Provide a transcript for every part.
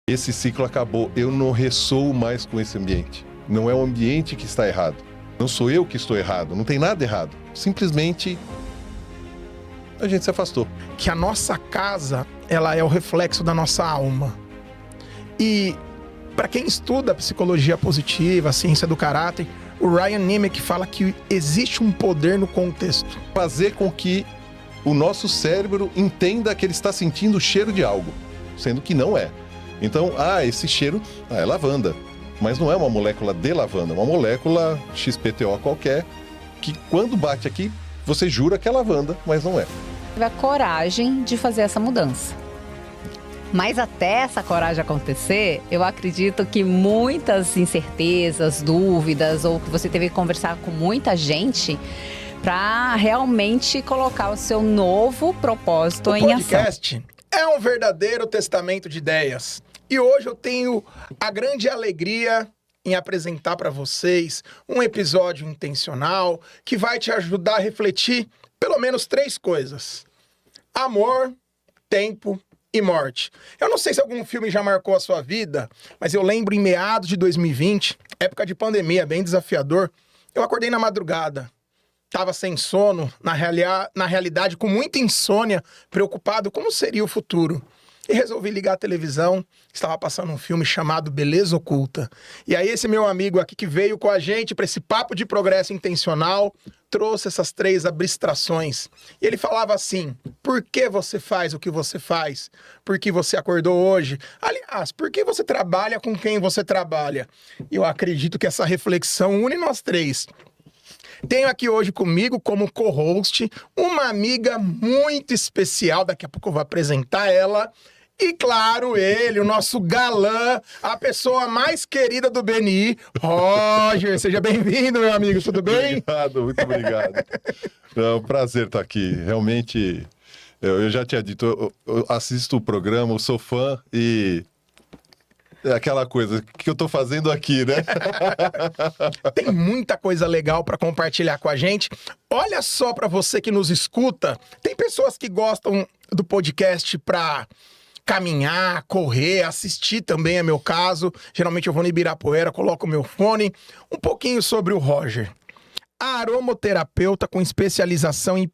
esse ciclo acabou, eu não ressoo mais com esse ambiente. Não é o ambiente que está errado. Não sou eu que estou errado, não tem nada errado. Simplesmente a gente se afastou. Que a nossa casa, ela é o reflexo da nossa alma. E para quem estuda psicologia positiva, a ciência do caráter, o Ryan Nemec fala que existe um poder no contexto. Fazer com que o nosso cérebro entenda que ele está sentindo o cheiro de algo, sendo que não é. Então, esse cheiro é lavanda. Mas não é uma molécula de lavanda, é uma molécula XPTO qualquer, que quando bate aqui, você jura que é lavanda, mas não é. Teve a coragem de fazer essa mudança. Mas até essa coragem acontecer, eu acredito que muitas incertezas, dúvidas, ou que você teve que conversar com muita gente para realmente colocar o seu novo propósito em ação. O podcast é um verdadeiro testamento de ideias. E hoje eu tenho a grande alegria em apresentar para vocês um episódio intencional que vai te ajudar a refletir pelo menos 3 coisas: amor, tempo e morte. Eu não sei se algum filme já marcou a sua vida, mas eu lembro em meados de 2020, época de pandemia, bem desafiador, eu acordei na madrugada. Tava sem sono, na realidade com muita insônia, preocupado como seria o futuro. E resolvi ligar a televisão, estava passando um filme chamado Beleza Oculta. E aí esse meu amigo aqui que veio com a gente para esse papo de progresso intencional, trouxe essas 3 abstrações. E ele falava assim: por que você faz o que você faz? Por que você acordou hoje? Aliás, por que você trabalha com quem você trabalha? E eu acredito que essa reflexão une nós 3. Tenho aqui hoje comigo como co-host uma amiga muito especial, daqui a pouco eu vou apresentar ela. E claro, ele, o nosso galã, a pessoa mais querida do BNI, Roger. Seja bem-vindo, meu amigo, tudo bem? Obrigado, muito obrigado. É um prazer estar aqui. Realmente, eu já tinha dito, eu assisto o programa, eu sou fã e... é aquela coisa, o que eu tô fazendo aqui, né? Tem muita coisa legal para compartilhar com a gente. Olha só, para você que nos escuta, tem pessoas que gostam do podcast para caminhar, correr, assistir também é meu caso. Geralmente eu vou no Ibirapuera, coloco o meu fone. Um pouquinho sobre o Roger. Aromaterapeuta com especialização em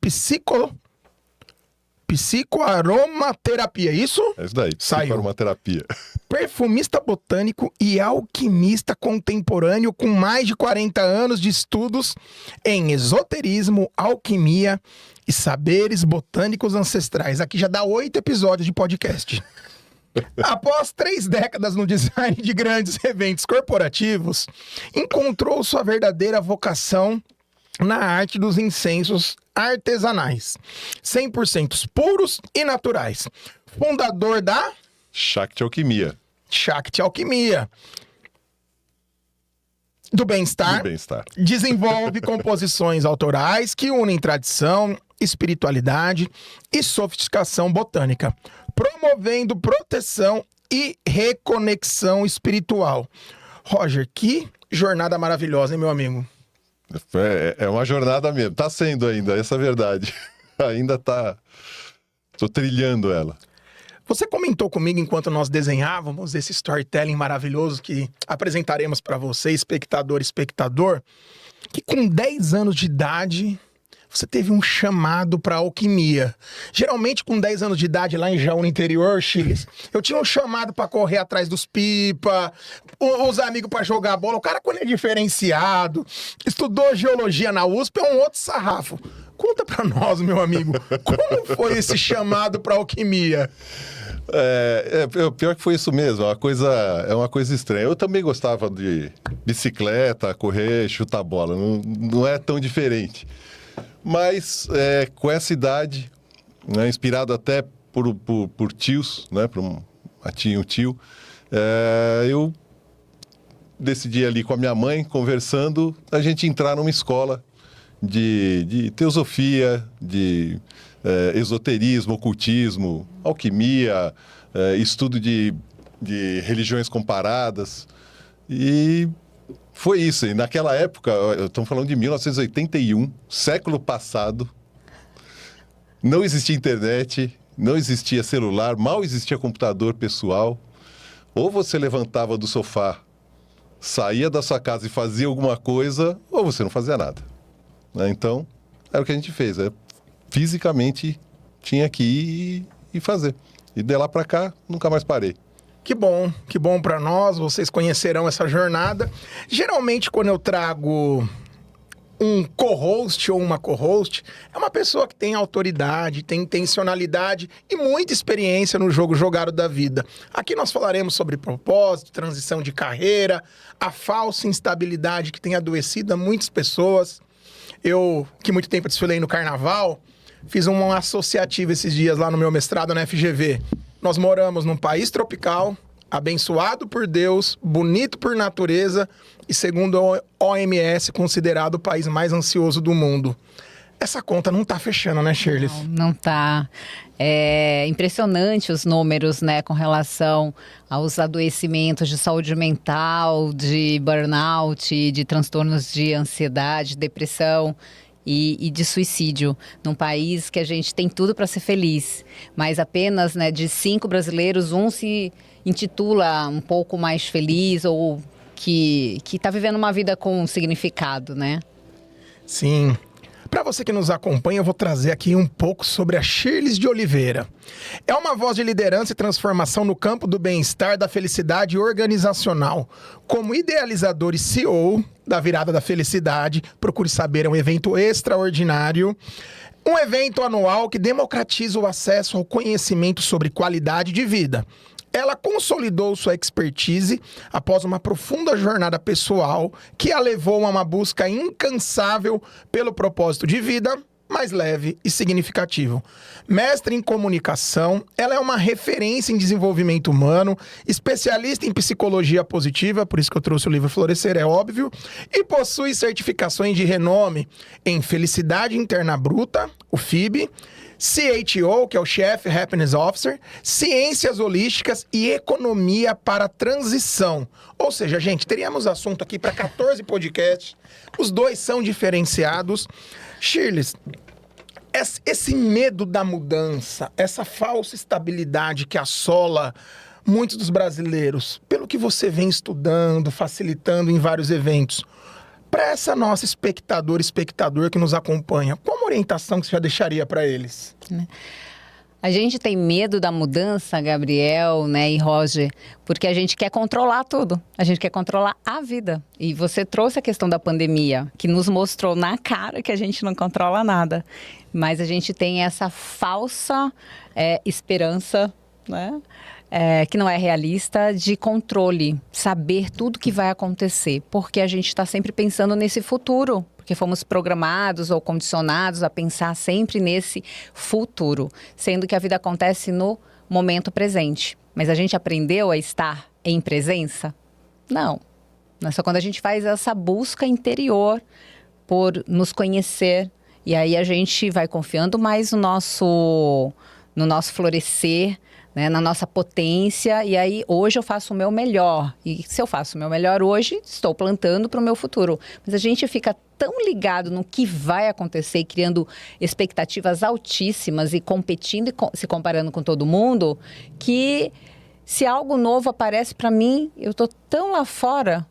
psicoaromaterapia, isso? É isso daí, Saiu. psicoaromaterapia. Perfumista botânico e alquimista contemporâneo com mais de 40 anos de estudos em esoterismo, alquimia e saberes botânicos ancestrais. Aqui já dá 8 episódios de podcast. Após 3 décadas no design de grandes eventos corporativos, encontrou sua verdadeira vocação na arte dos incensos artesanais, 100% puros e naturais. Fundador da Shakti Alquimia. Shakti Alquimia. Do bem-estar. Desenvolve composições autorais que unem tradição, espiritualidade e sofisticação botânica, promovendo proteção e reconexão espiritual. Roger, que jornada maravilhosa, hein, meu amigo? É uma jornada mesmo. Tá sendo ainda, essa é a verdade. Ainda tô trilhando ela. Você comentou comigo enquanto nós desenhávamos esse storytelling maravilhoso que apresentaremos para você, espectador, que com 10 anos de idade você teve um chamado para alquimia. Geralmente com 10 anos de idade lá em Jaú, no interior, Chiles, eu tinha um chamado para correr atrás dos pipa, os amigos para jogar bola. O cara, quando é diferenciado, estudou geologia na USP, é um outro sarrafo. Conta para nós, meu amigo, como foi esse chamado para alquimia? Pior que foi isso mesmo, é uma coisa estranha. Eu também gostava de bicicleta, correr, chutar bola, não é tão diferente. Mas com essa idade, né, inspirado até por tios, né, por um tio, eu decidi ali com a minha mãe, conversando, a gente entrar numa escola de teosofia, de esoterismo, ocultismo, alquimia, estudo de religiões comparadas. E foi isso. E naquela época, estamos falando de 1981, século passado, não existia internet, não existia celular, mal existia computador pessoal. Ou você levantava do sofá, saía da sua casa e fazia alguma coisa, ou você não fazia nada. Né? Então, era o que a gente fez. Fisicamente, tinha que ir e fazer. E de lá para cá, nunca mais parei. Que bom para nós, vocês conhecerão essa jornada. Geralmente, quando eu trago um co-host ou uma co-host, é uma pessoa que tem autoridade, tem intencionalidade e muita experiência no jogo jogado da vida. Aqui nós falaremos sobre propósito, transição de carreira, a falsa instabilidade que tem adoecido muitas pessoas. Eu, que muito tempo desfilei no carnaval, fiz um associativo esses dias lá no meu mestrado na FGV. Nós moramos num país tropical, abençoado por Deus, bonito por natureza e, segundo a OMS, considerado o país mais ansioso do mundo. Essa conta não tá fechando, né, Shirley? Não tá. É impressionante os números, né, com relação aos adoecimentos de saúde mental, de burnout, de transtornos de ansiedade, depressão e de suicídio, num país que a gente tem tudo para ser feliz, mas apenas, né, de 5 brasileiros, um se intitula um pouco mais feliz ou que está vivendo uma vida com significado, né? Sim. Para você que nos acompanha, eu vou trazer aqui um pouco sobre a Shirley de Oliveira. É uma voz de liderança e transformação no campo do bem-estar, da felicidade organizacional. Como idealizador e CEO da Virada da Felicidade, procure saber, é um evento extraordinário. Um evento anual que democratiza o acesso ao conhecimento sobre qualidade de vida. Ela consolidou sua expertise após uma profunda jornada pessoal que a levou a uma busca incansável pelo propósito de vida mais leve e significativo. Mestre em comunicação, ela é uma referência em desenvolvimento humano, especialista em psicologia positiva, por isso que eu trouxe o livro Florescer, é óbvio, e possui certificações de renome em Felicidade Interna Bruta, o FIB, CHO, que é o Chief Happiness Officer, Ciências Holísticas e Economia para Transição. Ou seja, gente, teríamos assunto aqui para 14 podcasts. Os dois são diferenciados. Shirley, esse medo da mudança, essa falsa estabilidade que assola muitos dos brasileiros, pelo que você vem estudando, facilitando em vários eventos, para essa nossa espectador que nos acompanha, qual uma orientação que você já deixaria para eles? A gente tem medo da mudança, Gabriel, né, e Roger, porque a gente quer controlar tudo. A gente quer controlar a vida. E você trouxe a questão da pandemia, que nos mostrou na cara que a gente não controla nada. Mas a gente tem essa falsa esperança, né? Que não é realista, de controle, saber tudo que vai acontecer, porque a gente está sempre pensando nesse futuro, porque fomos programados ou condicionados a pensar sempre nesse futuro, sendo que a vida acontece no momento presente. Mas a gente aprendeu a estar em presença? Não. É só quando a gente faz essa busca interior por nos conhecer, e aí a gente vai confiando mais no nosso florescer, né, na nossa potência, e aí hoje eu faço o meu melhor. E se eu faço o meu melhor hoje, estou plantando para o meu futuro. Mas a gente fica tão ligado no que vai acontecer, e criando expectativas altíssimas e competindo e se comparando com todo mundo, que se algo novo aparece para mim, eu estou tão lá fora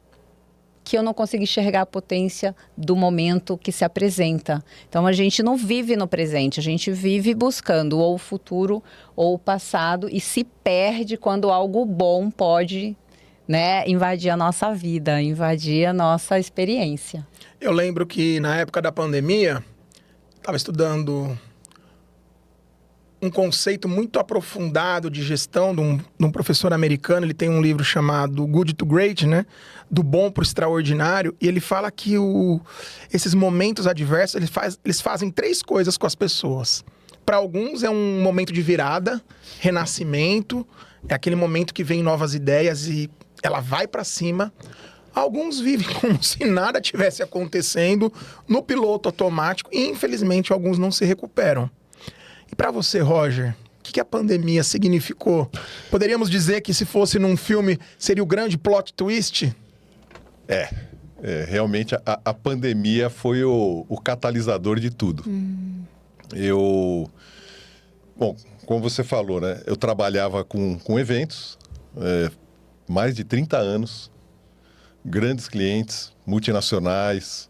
que eu não consigo enxergar a potência do momento que se apresenta. Então, a gente não vive no presente, a gente vive buscando ou o futuro ou o passado e se perde quando algo bom pode, né, invadir a nossa vida, invadir a nossa experiência. Eu lembro que na época da pandemia, estava estudando um conceito muito aprofundado de gestão de um professor americano. Ele tem um livro chamado Good to Great, né? Do bom para o extraordinário. E ele fala que esses momentos adversos, eles fazem 3 coisas com as pessoas. Para alguns é um momento de virada, renascimento. É aquele momento que vem novas ideias e ela vai para cima. Alguns vivem como se nada tivesse acontecendo no piloto automático. E, infelizmente, alguns não se recuperam. E para você, Roger, o que a pandemia significou? Poderíamos dizer que se fosse num filme, seria o grande plot twist? Realmente a pandemia foi o catalisador de tudo. Bom, como você falou, né? Eu trabalhava com eventos, mais de 30 anos, grandes clientes, multinacionais.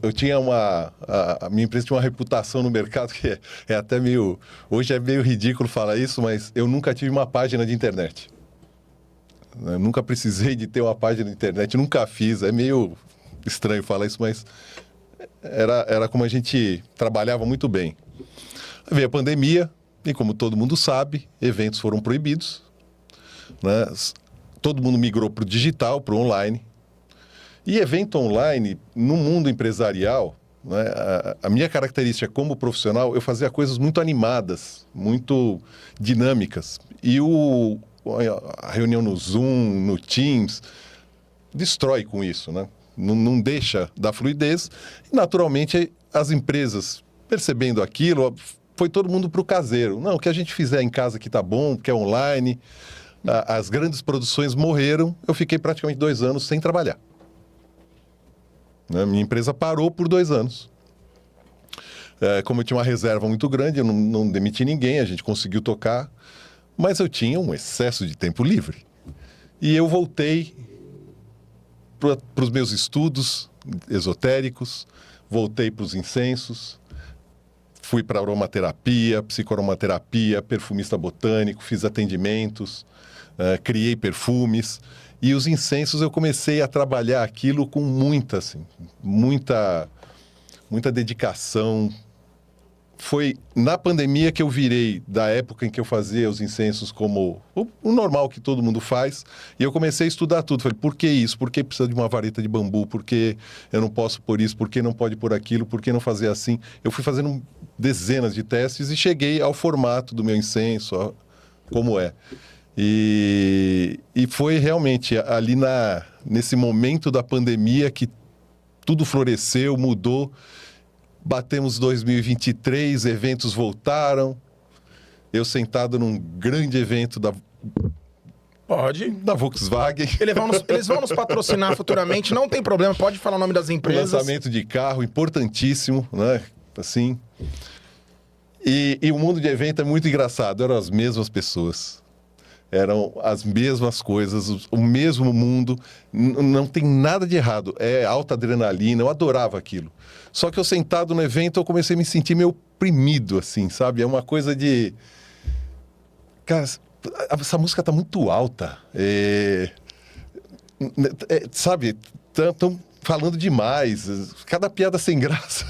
Eu tinha a minha empresa tinha uma reputação no mercado que é até meio... Hoje é meio ridículo falar isso, mas eu nunca tive uma página de internet. Eu nunca precisei de ter uma página de internet, nunca fiz. É meio estranho falar isso, mas era como a gente trabalhava muito bem. Veio a pandemia e, como todo mundo sabe, eventos foram proibidos, né? Todo mundo migrou para o digital, para o online. E evento online, no mundo empresarial, né, a minha característica como profissional, eu fazia coisas muito animadas, muito dinâmicas. E a reunião no Zoom, no Teams, destrói com isso, né? Não deixa dar fluidez. E, naturalmente, as empresas, percebendo aquilo, foi todo mundo para o caseiro. Não, o que a gente fizer em casa que está bom, que é online. As grandes produções morreram, eu fiquei praticamente 2 anos sem trabalhar. Minha empresa parou por 2 anos. Como eu tinha uma reserva muito grande, eu não demiti ninguém, a gente conseguiu tocar, mas eu tinha um excesso de tempo livre. E eu voltei para os meus estudos esotéricos, voltei para os incensos, fui para aromaterapia, psicoaromaterapia, perfumista botânico, fiz atendimentos, criei perfumes. E os incensos eu comecei a trabalhar aquilo com muita dedicação. Foi na pandemia que eu virei da época em que eu fazia os incensos como o normal que todo mundo faz. E eu comecei a estudar tudo. Falei, por que isso? Por que precisa de uma vareta de bambu? Por que eu não posso pôr isso? Por que não pode pôr aquilo? Por que não fazer assim? Eu fui fazendo dezenas de testes e cheguei ao formato do meu incenso, como é. E foi realmente ali nesse momento da pandemia que tudo floresceu, mudou. Batemos 2023, eventos voltaram. Eu sentado num grande evento da Volkswagen. Eles vão nos patrocinar futuramente, não tem problema, pode falar o nome das empresas. Lançamento de carro, importantíssimo, né? Assim. E o mundo de evento é muito engraçado, eram as mesmas pessoas. Eram as mesmas coisas, o mesmo mundo, não tem nada de errado, é alta adrenalina, eu adorava aquilo. Só que eu sentado no evento, eu comecei a me sentir meio oprimido, assim, sabe? É uma coisa de... Cara, essa música tá muito alta, sabe? Estão falando demais, cada piada sem graça.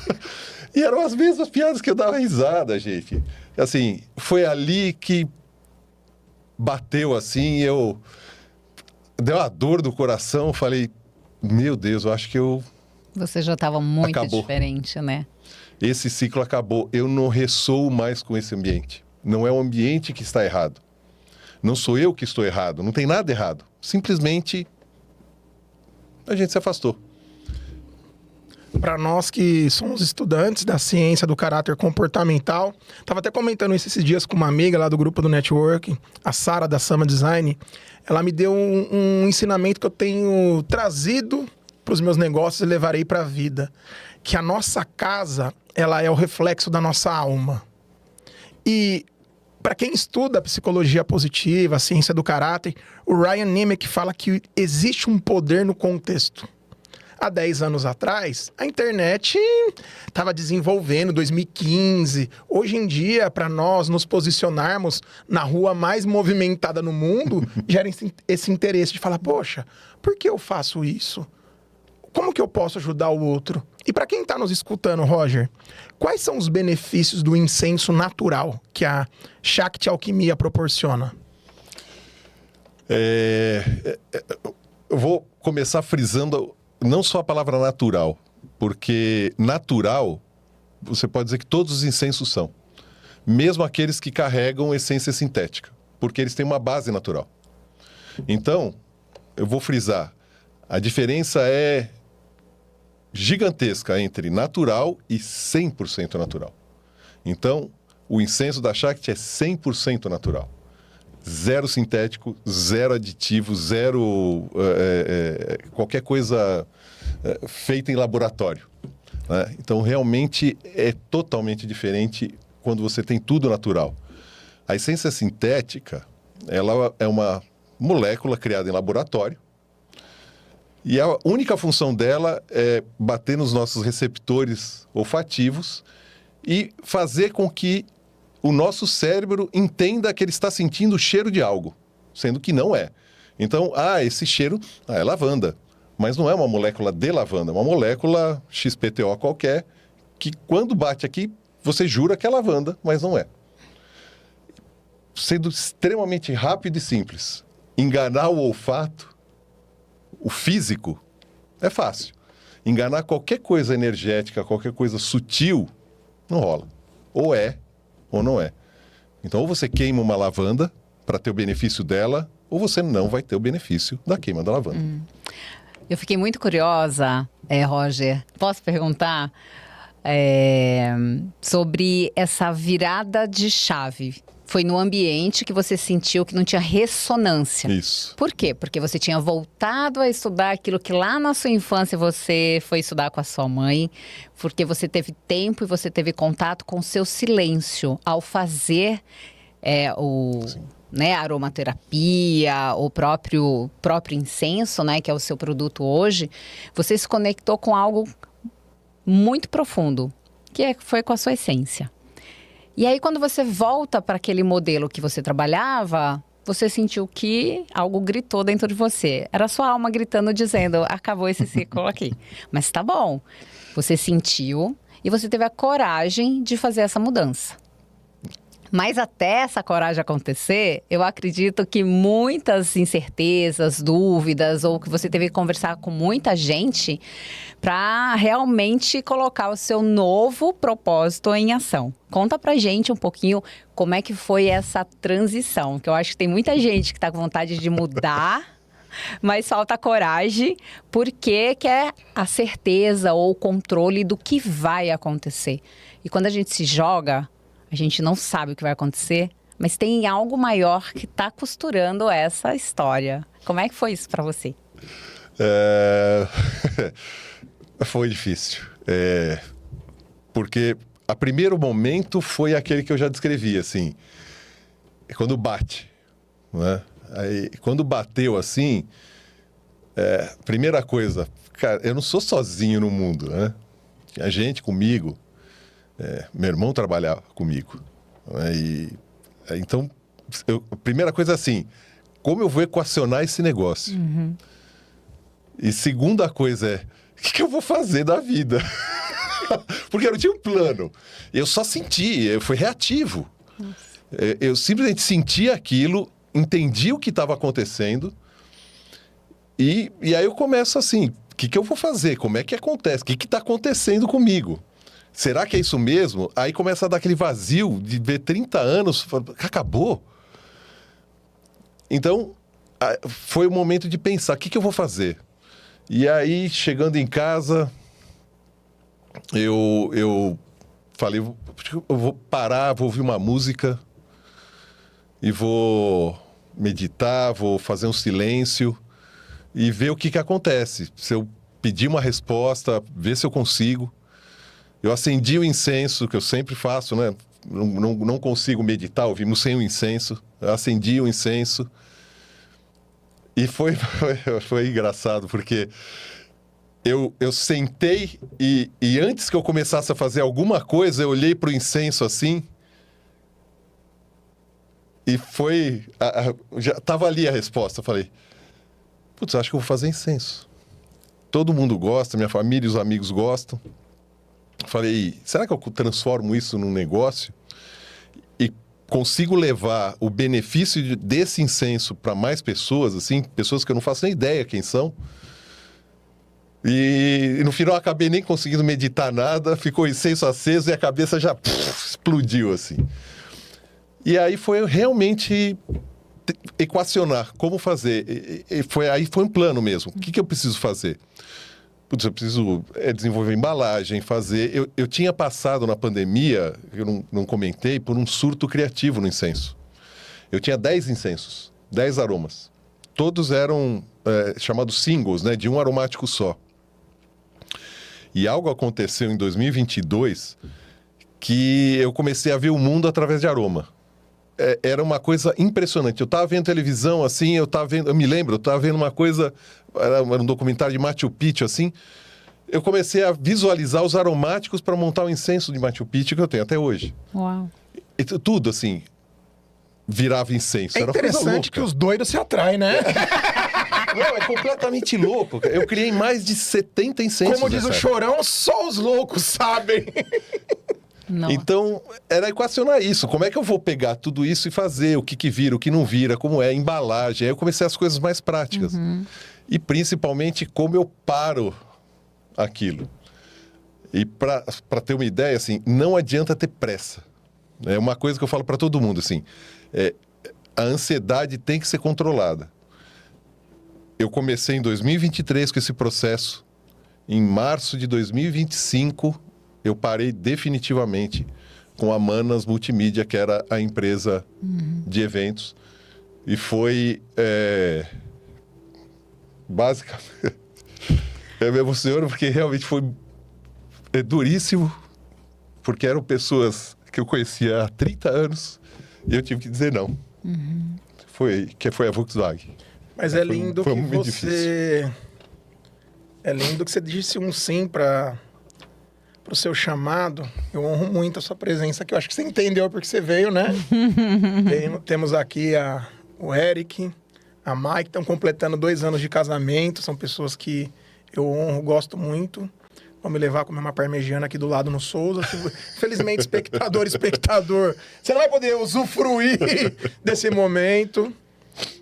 E eram as mesmas piadas que eu dava risada, gente. Assim, foi ali que bateu assim, deu uma dor no coração, eu falei, meu Deus, eu acho que Você já estava muito acabou. Diferente, né? Esse ciclo acabou, eu não ressoo mais com esse ambiente. Não é o ambiente que está errado. Não sou eu que estou errado, não tem nada errado. Simplesmente a gente se afastou. Para nós que somos estudantes da ciência do caráter comportamental, estava até comentando isso esses dias com uma amiga lá do grupo do Network, a Sara da Sama Design. Ela me deu um ensinamento que eu tenho trazido para os meus negócios e levarei para a vida. Que a nossa casa, ela é o reflexo da nossa alma. E para quem estuda psicologia positiva, a ciência do caráter, o Ryan Nemec fala que existe um poder no contexto. Há 10 anos atrás, a internet estava desenvolvendo, 2015. Hoje em dia, para nós nos posicionarmos na rua mais movimentada no mundo, gera esse interesse de falar, poxa, por que eu faço isso? Como que eu posso ajudar o outro? E para quem está nos escutando, Roger, quais são os benefícios do incenso natural que a Shakti Alquimia proporciona? Eu vou começar frisando não só a palavra natural, porque natural, você pode dizer que todos os incensos são. Mesmo aqueles que carregam essência sintética, porque eles têm uma base natural. Então, eu vou frisar, a diferença é gigantesca entre natural e 100% natural. Então, o incenso da Shakti é 100% natural. Zero sintético, zero aditivo, zero qualquer coisa feita em laboratório, né? Então, realmente é totalmente diferente quando você tem tudo natural. A essência sintética, ela é uma molécula criada em laboratório. E a única função dela é bater nos nossos receptores olfativos e fazer com que o nosso cérebro entenda que ele está sentindo o cheiro de algo, sendo que não é. Então, esse cheiro é lavanda. Mas não é uma molécula de lavanda, é uma molécula XPTO qualquer, que quando bate aqui, você jura que é lavanda, mas não é. Sendo extremamente rápido e simples. Enganar o olfato, o físico, é fácil. Enganar qualquer coisa energética, qualquer coisa sutil, não rola. Ou é, ou não é. Então, ou você queima uma lavanda para ter o benefício dela, ou você não vai ter o benefício da queima da lavanda. Eu fiquei muito curiosa, Roger. Posso perguntar sobre essa virada de chave? Foi no ambiente que você sentiu que não tinha ressonância. Isso. Por quê? Porque você tinha voltado a estudar aquilo que lá na sua infância você foi estudar com a sua mãe, porque você teve tempo e você teve contato com o seu silêncio ao fazer a aromaterapia, o próprio incenso, né, que é o seu produto hoje. Você se conectou com algo muito profundo, que foi com a sua essência. E aí, quando você volta para aquele modelo que você trabalhava, você sentiu que algo gritou dentro de você. Era a sua alma gritando, dizendo, acabou esse ciclo aqui. Mas tá bom. Você sentiu e você teve a coragem de fazer essa mudança. Mas até essa coragem acontecer, eu acredito que muitas incertezas, dúvidas, ou que você teve que conversar com muita gente para realmente colocar o seu novo propósito em ação. Conta pra gente um pouquinho como é que foi essa transição, que eu acho que tem muita gente que está com vontade de mudar, mas falta coragem, porque quer a certeza ou o controle do que vai acontecer. E quando a gente se joga, a gente não sabe o que vai acontecer, mas tem algo maior que está costurando essa história. Como é que foi isso para você? Foi difícil. Porque o primeiro momento foi aquele que eu já descrevi, assim. Quando bate, né? Aí, quando bateu assim, primeira coisa, cara, eu não sou sozinho no mundo, né? Tinha gente comigo. Meu irmão trabalhava comigo. Né? Então, a primeira coisa é assim, como eu vou equacionar esse negócio? Uhum. E segunda coisa é, o que eu vou fazer da vida? Porque eu não tinha um plano. Eu só senti, eu fui reativo. Eu simplesmente senti aquilo, entendi o que estava acontecendo e aí eu começo assim, o que eu vou fazer? Como é que acontece? O que está acontecendo comigo? Será que é isso mesmo? Aí começa a dar aquele vazio de ver 30 anos, acabou. Então, foi o momento de pensar, o que eu vou fazer? E aí, chegando em casa, eu falei, eu vou parar, vou ouvir uma música e vou meditar, vou fazer um silêncio e ver o que acontece. Se eu pedir uma resposta, ver se eu consigo. Eu acendi o incenso, que eu sempre faço, né? Não consigo meditar, ouvimos sem o incenso. Eu acendi o incenso. E foi engraçado, porque eu sentei e antes que eu começasse a fazer alguma coisa, eu olhei para o incenso assim. E foi... já estava ali a resposta. Eu falei, putz, acho que eu vou fazer incenso. Todo mundo gosta, minha família e os amigos gostam. Falei, será que eu transformo isso num negócio e consigo levar o benefício desse incenso para mais pessoas, assim, pessoas que eu não faço nem ideia quem são? E no final eu acabei nem conseguindo meditar nada, ficou incenso aceso e a cabeça já explodiu, assim. E aí foi realmente equacionar como fazer. Aí foi um plano mesmo. O que eu preciso fazer? Putz, eu preciso desenvolver embalagem, fazer... Eu tinha passado na pandemia, eu não comentei, por um surto criativo no incenso. Eu tinha 10 incensos, 10 aromas. Todos eram chamados singles, né, de um aromático só. E algo aconteceu em 2022 que eu comecei a ver o mundo através de aroma. era uma coisa impressionante. Eu estava vendo televisão, assim, eu me lembro, eu estava vendo uma coisa, era um documentário de Machu Picchu, assim. Eu comecei a visualizar os aromáticos para montar o incenso de Machu Picchu que eu tenho até hoje. Uau. E tudo, assim, virava incenso. É Era uma coisa interessante louca. que os doidos se atraem, né? Não, é completamente louco. Eu criei mais de 70 incensos. Como diz o Chorão, só os loucos sabem. Não. Então, era equacionar isso. Como é que eu vou pegar tudo isso e fazer? O que vira, o que não vira, como é, embalagem. Aí eu comecei as coisas mais práticas. E principalmente como eu paro aquilo. E para ter uma ideia, assim, não adianta ter pressa. É uma coisa que eu falo para todo mundo, assim. A ansiedade tem que ser controlada. Eu comecei em 2023 com esse processo. Em março de 2025... eu parei definitivamente com a Manas Multimídia, que era a empresa de eventos. E foi, basicamente... Eu me emociono porque realmente foi duríssimo, porque eram pessoas que eu conhecia há 30 anos e eu tive que dizer não. Foi a Volkswagen. Mas é lindo foi que muito você... É lindo que você disse um sim para o seu chamado. Eu honro muito a sua presença aqui. Eu acho que você entendeu porque você veio, né? Temos aqui o Eric, a Mike, estão completando 2 anos de casamento. São pessoas que eu honro, gosto muito. Vou me levar a comer uma parmegiana aqui do lado no Souza. Infelizmente, espectador, você não vai poder usufruir desse momento.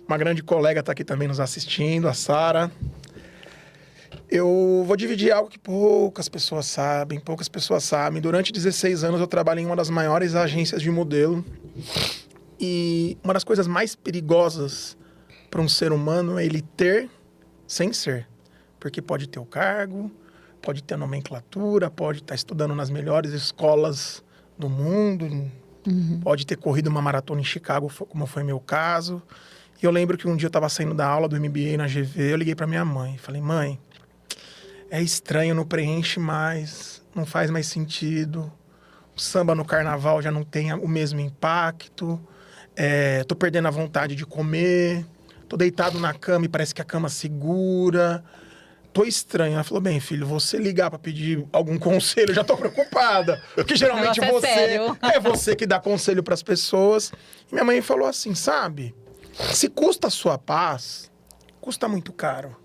Uma grande colega está aqui também nos assistindo, a Sara. Eu vou dividir algo que poucas pessoas sabem. Durante 16 anos eu trabalhei em uma das maiores agências de modelo. E uma das coisas mais perigosas para um ser humano é ele ter sem ser. Porque pode ter o cargo, pode ter a nomenclatura, pode estar estudando nas melhores escolas do mundo, pode ter corrido uma maratona em Chicago, como foi meu caso. E eu lembro que um dia eu estava saindo da aula do MBA na GV, eu liguei para minha mãe. Falei, mãe, é estranho, não preenche mais, não faz mais sentido. O samba no carnaval já não tem o mesmo impacto. Tô perdendo a vontade de comer. Tô deitado na cama e parece que a cama segura. Tô estranho. Ela falou, bem, filho, você ligar para pedir algum conselho, eu já tô preocupada. Porque geralmente você que dá conselho para as pessoas. E minha mãe falou assim, sabe? Se custa a sua paz, custa muito caro.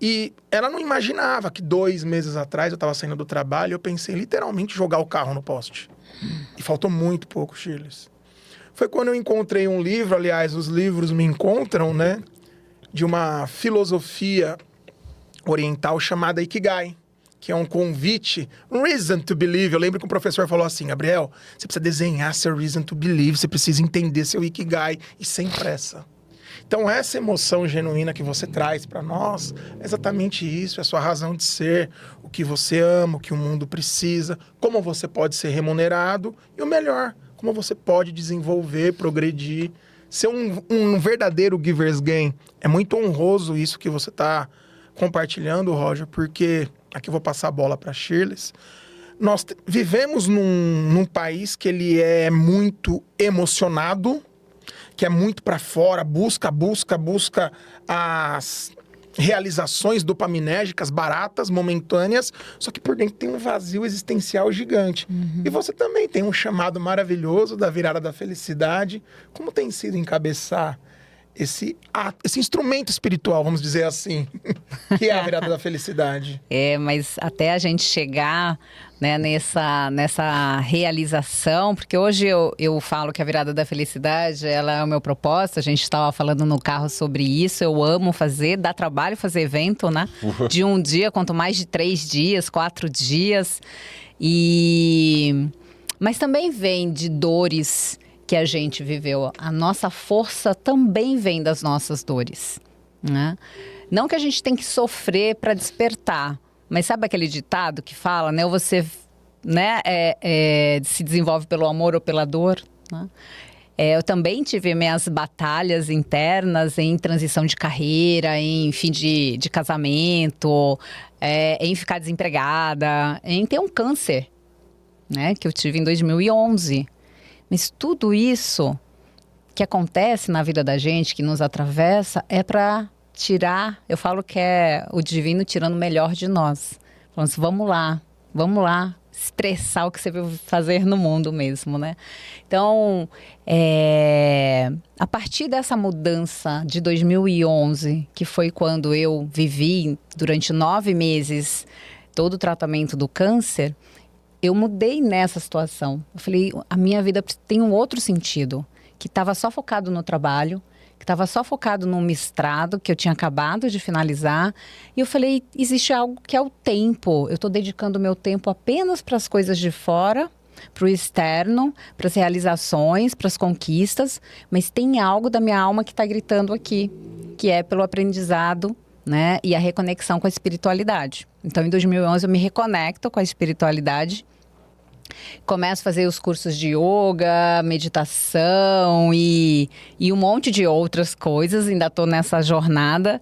E ela não imaginava que 2 meses atrás eu estava saindo do trabalho e eu pensei literalmente jogar o carro no poste. E faltou muito pouco, Shirley. Foi quando eu encontrei um livro, aliás, os livros me encontram, né? De uma filosofia oriental chamada Ikigai, que é um convite, um reason to believe. Eu lembro que o professor falou assim, Gabriel, você precisa desenhar seu reason to believe, você precisa entender seu Ikigai e sem pressa. Então, essa emoção genuína que você traz para nós é exatamente isso, é a sua razão de ser, o que você ama, o que o mundo precisa, como você pode ser remunerado e o melhor, como você pode desenvolver, progredir, ser um verdadeiro giver's gain. É muito honroso isso que você está compartilhando, Roger, porque aqui eu vou passar a bola para a Shirley. Nós vivemos num país que ele é muito emocionado, que é muito para fora, busca as realizações dopaminérgicas baratas, momentâneas, só que por dentro tem um vazio existencial gigante. E você também tem um chamado maravilhoso da virada da felicidade. Como tem sido encabeçar esse instrumento espiritual, vamos dizer assim, que é a virada da felicidade? Mas até a gente chegar, né, nessa realização, porque hoje eu falo que a virada da felicidade, ela é o meu propósito. A gente estava falando no carro sobre isso. Eu amo fazer, dá trabalho fazer evento, né? De um dia, quanto mais de 3 dias, 4 dias. Mas também vem de dores que a gente viveu. A nossa força também vem das nossas dores, né? Não que a gente tem que sofrer para despertar, mas sabe aquele ditado que fala, né? Ou você, né, se desenvolve pelo amor ou pela dor, né? Eu também tive minhas batalhas internas em transição de carreira, em fim de casamento, em ficar desempregada, em ter um câncer, né? Que eu tive em 2011. Mas tudo isso que acontece na vida da gente, que nos atravessa, é para tirar, eu falo que é o divino tirando o melhor de nós. Falando assim, vamos lá, expressar o que você veio fazer no mundo mesmo, né? Então, a partir dessa mudança de 2011, que foi quando eu vivi durante 9 meses todo o tratamento do câncer, eu mudei nessa situação. Eu falei, a minha vida tem um outro sentido, que estava só focado no trabalho, que estava só focado no mestrado, que eu tinha acabado de finalizar. E eu falei, existe algo que é o tempo. Eu estou dedicando o meu tempo apenas para as coisas de fora, para o externo, para as realizações, para as conquistas. Mas tem algo da minha alma que está gritando aqui, que é pelo aprendizado, né? E a reconexão com a espiritualidade. Então, em 2011, eu me reconecto com a espiritualidade. Começo a fazer os cursos de yoga, meditação e um monte de outras coisas. Ainda estou nessa jornada.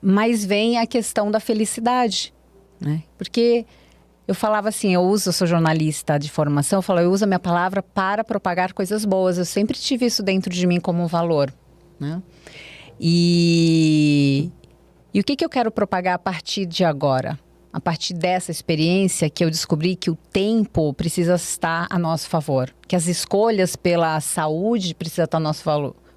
Mas vem a questão da felicidade, né? Porque eu falava assim, eu sou jornalista de formação, eu uso a minha palavra para propagar coisas boas. Eu sempre tive isso dentro de mim como um valor, né? E o que eu quero propagar a partir de agora? A partir dessa experiência que eu descobri que o tempo precisa estar a nosso favor. Que as escolhas pela saúde precisam estar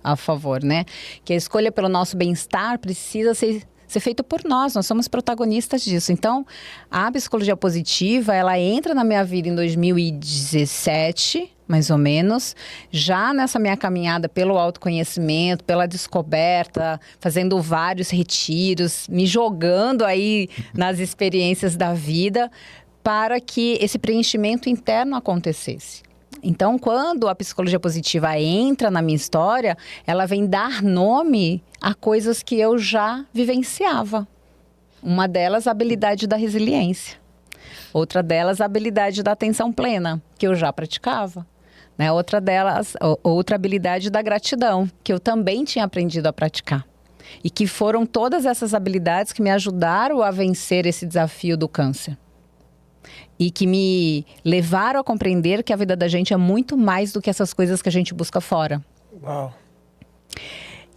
a favor, né? Que a escolha pelo nosso bem-estar precisa ser feita por nós somos protagonistas disso. Então, a psicologia positiva, ela entra na minha vida em 2017, mais ou menos, já nessa minha caminhada pelo autoconhecimento, pela descoberta, fazendo vários retiros, me jogando aí nas experiências da vida para que esse preenchimento interno acontecesse. Então, quando a psicologia positiva entra na minha história, ela vem dar nome a coisas que eu já vivenciava. Uma delas, a habilidade da resiliência. Outra delas, a habilidade da atenção plena, que eu já praticava. Né? Outra habilidade da gratidão, que eu também tinha aprendido a praticar. E que foram todas essas habilidades que me ajudaram a vencer esse desafio do câncer. E que me levaram a compreender que a vida da gente é muito mais do que essas coisas que a gente busca fora. Uau!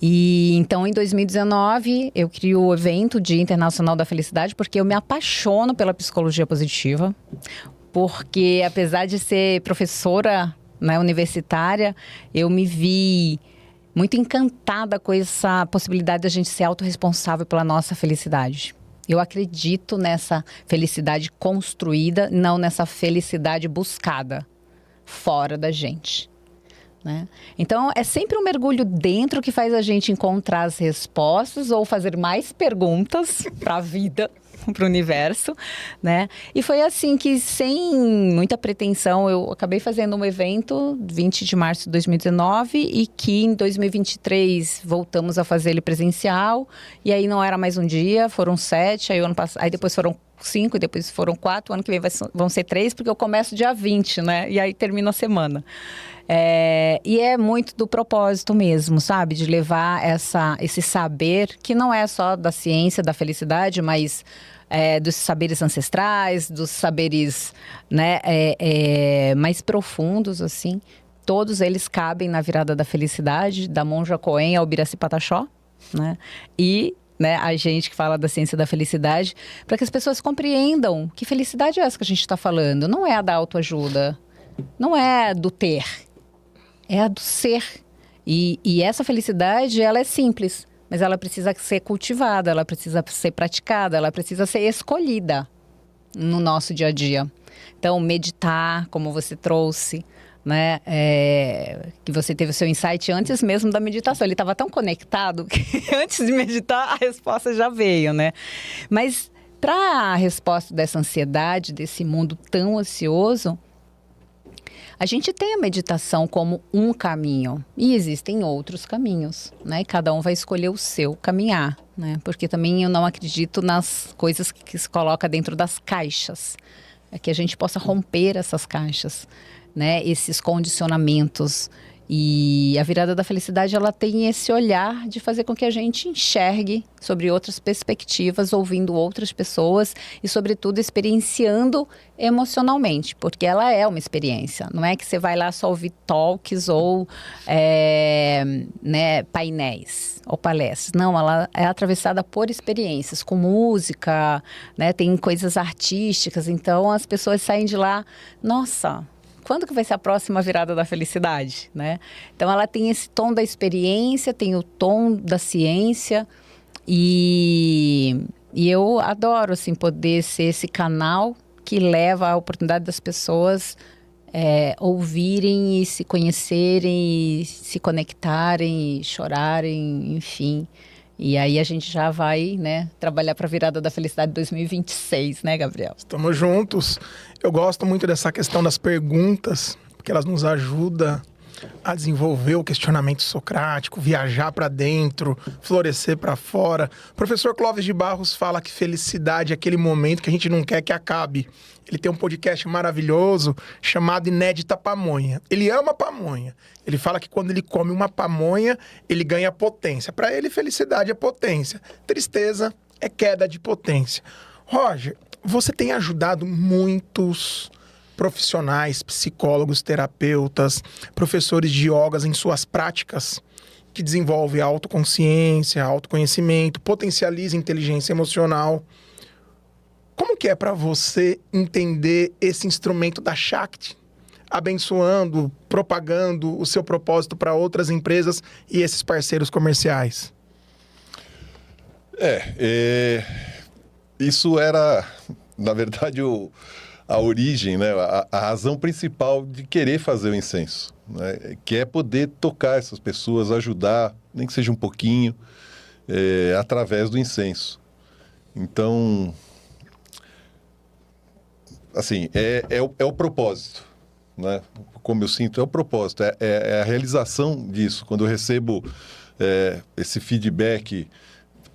E então, em 2019, eu crio o evento Dia Internacional da Felicidade, porque eu me apaixono pela psicologia positiva. Porque, apesar de ser professora, né, universitária, eu me vi muito encantada com essa possibilidade de a gente ser autorresponsável pela nossa felicidade. Eu acredito nessa felicidade construída, não nessa felicidade buscada fora da gente, né? Então, é sempre um mergulho dentro que faz a gente encontrar as respostas ou fazer mais perguntas para a vida, para o universo, né? E foi assim que, sem muita pretensão, eu acabei fazendo um evento 20 de março de 2019 e que em 2023 voltamos a fazer ele presencial. E aí não era mais um dia, foram 7, aí depois foram 5, e depois foram 4, o ano que vem vão ser 3, porque eu começo dia 20, né? E aí termina a semana. E é muito do propósito mesmo, sabe? De levar esse saber, que não é só da ciência, da felicidade, mas dos saberes ancestrais, dos saberes, né, mais profundos, assim. Todos eles cabem na virada da felicidade, da Monja Coen ao Birassi Pataxó, né? E, né, a gente que fala da ciência da felicidade, para que as pessoas compreendam que felicidade é essa que a gente está falando. Não é a da autoajuda, não é do ter, é a do ser. E essa felicidade, ela é simples, mas ela precisa ser cultivada, ela precisa ser praticada, ela precisa ser escolhida no nosso dia a dia. Então, meditar, como você trouxe, né? Que você teve o seu insight antes mesmo da meditação. Ele estava tão conectado que antes de meditar a resposta já veio, né? Mas para a resposta dessa ansiedade, desse mundo tão ansioso, a gente tem a meditação como um caminho e existem outros caminhos, né? Cada um vai escolher o seu caminhar, né? Porque também eu não acredito nas coisas que se coloca dentro das caixas. É que a gente possa romper essas caixas, né? Esses condicionamentos E a virada da felicidade, ela tem esse olhar de fazer com que a gente enxergue sobre outras perspectivas, ouvindo outras pessoas e, sobretudo, experienciando emocionalmente, porque ela é uma experiência. Não é que você vai lá só ouvir talks ou painéis ou palestras. Não, ela é atravessada por experiências, com música, né? Tem coisas artísticas. Então, as pessoas saem de lá, nossa, quando que vai ser a próxima virada da felicidade, né? Então, ela tem esse tom da experiência, tem o tom da ciência e eu adoro, assim, poder ser esse canal que leva a oportunidade das pessoas ouvirem e se conhecerem, e se conectarem, e chorarem, enfim. E aí a gente já vai, né, trabalhar para a virada da felicidade 2026, né, Gabriel? Estamos juntos. Eu gosto muito dessa questão das perguntas, porque elas nos ajudam a desenvolver o questionamento socrático, viajar para dentro, florescer para fora. O professor Clóvis de Barros fala que felicidade é aquele momento que a gente não quer que acabe. Ele tem um podcast maravilhoso chamado Inédita Pamonha. Ele ama pamonha. Ele fala que quando ele come uma pamonha, ele ganha potência. Para ele, felicidade é potência. Tristeza é queda de potência. Roger, você tem ajudado muitos profissionais, psicólogos, terapeutas, professores de yogas em suas práticas que desenvolvem a autoconsciência, autoconhecimento, potencializa a inteligência emocional. Como que é para você entender esse instrumento da Shakti, abençoando, propagando o seu propósito para outras empresas e esses parceiros comerciais? Isso era, na verdade, a origem, né? A razão principal de querer fazer o incenso, né? Que é poder tocar essas pessoas, ajudar, nem que seja um pouquinho, através do incenso. Então, assim, é o propósito, né? Como eu sinto, é o propósito, é a realização disso. Quando eu recebo esse feedback,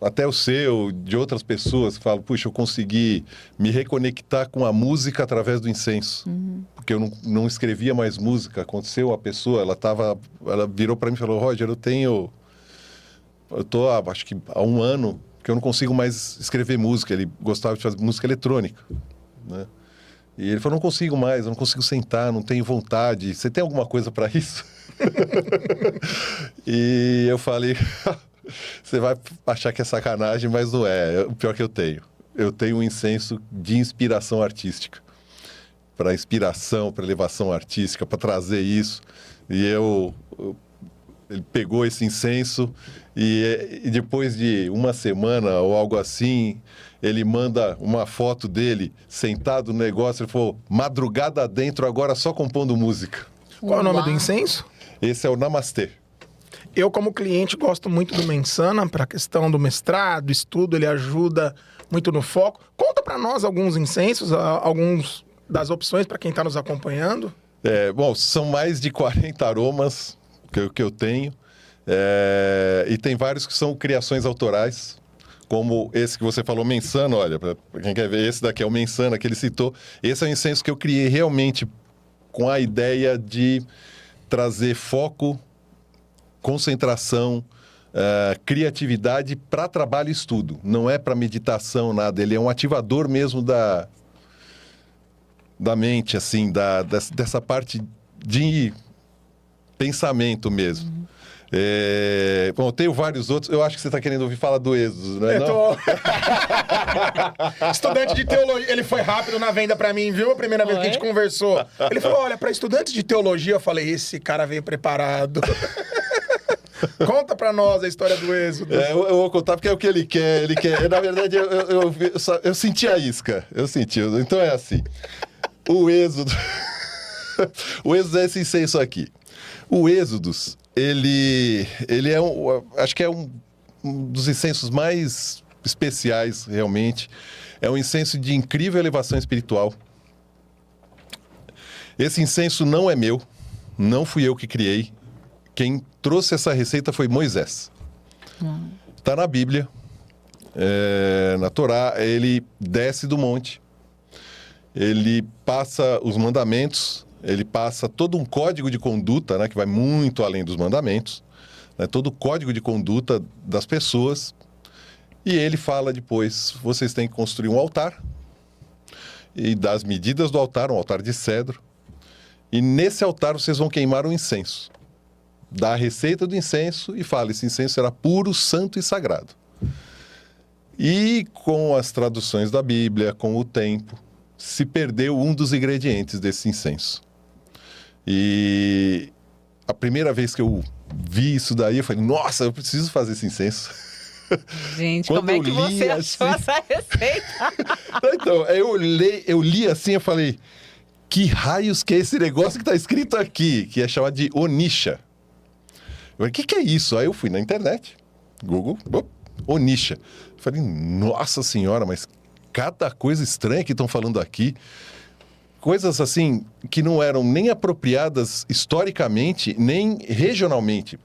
até o seu, de outras pessoas que falam, puxa, eu consegui me reconectar com a música através do incenso. Porque eu não escrevia mais música. Aconteceu, a pessoa, ela virou para mim e falou, Roger, eu tô acho que há 1 ano que eu não consigo mais escrever música. Ele gostava de fazer música eletrônica, né? E ele falou, não consigo mais, eu não consigo sentar, não tenho vontade. Você tem alguma coisa para isso? E eu falei... Você vai achar que é sacanagem, mas não é. O pior que eu tenho. Eu tenho um incenso de inspiração artística. Para inspiração, para elevação artística, para trazer isso. E ele pegou esse incenso e depois de 1 semana ou algo assim, ele manda uma foto dele sentado no negócio. Ele falou, madrugada dentro, agora só compondo música. Qual é o nome do incenso? Esse é o Namastê. Eu, como cliente, gosto muito do Mensana para a questão do mestrado, estudo, ele ajuda muito no foco. Conta para nós alguns incensos, alguns das opções para quem está nos acompanhando. Bom, são mais de 40 aromas que eu tenho. E tem vários que são criações autorais, como esse que você falou, Mensana. Olha, para quem quer ver, esse daqui é o Mensana que ele citou. Esse é um incenso que eu criei realmente com a ideia de trazer foco, concentração, criatividade para trabalho e estudo. Não é para meditação, nada. Ele é um ativador mesmo da mente, assim, dessa parte de pensamento mesmo. Bom, eu tenho vários outros. Eu acho que você está querendo ouvir falar do Êxodo, né? Estudante de teologia. Ele foi rápido na venda para mim, viu? A primeira vez que a gente conversou. Ele falou, olha, para estudantes de teologia, eu falei, esse cara veio preparado. Conta pra nós a história do Êxodo. Eu vou contar porque é o que ele quer. Na verdade, eu senti a isca. Eu senti. Então é assim. O Êxodo... O Êxodo é esse incenso aqui. O Êxodos, ele é acho que é um dos incensos mais especiais, realmente. É um incenso de incrível elevação espiritual. Esse incenso não é meu. Não fui eu que criei. Quem trouxe essa receita foi Moisés. Está na Bíblia, na Torá. Ele desce do monte, ele passa os mandamentos ele passa todo um código de conduta, né, que vai muito além dos mandamentos, né, todo o código de conduta das pessoas. E ele fala depois, vocês têm que construir um altar, e das medidas do altar, um altar de cedro, e nesse altar vocês vão queimar um incenso. Dá a receita do incenso e fala, esse incenso será puro, santo e sagrado. E com as traduções da Bíblia, com o tempo, se perdeu um dos ingredientes desse incenso. E a primeira vez que eu vi isso daí, eu falei, nossa, eu preciso fazer esse incenso. Gente, Quando como é que eu li você achou assim- essa receita? Então, eu li assim, eu falei, que raios que é esse negócio que tá escrito aqui, que é chamado de Onisha. Eu falei, o que é isso? Aí eu fui na internet, Google, Onisha. Eu falei, nossa senhora, mas cada coisa estranha que estão falando aqui. Coisas assim que não eram nem apropriadas historicamente, nem regionalmente.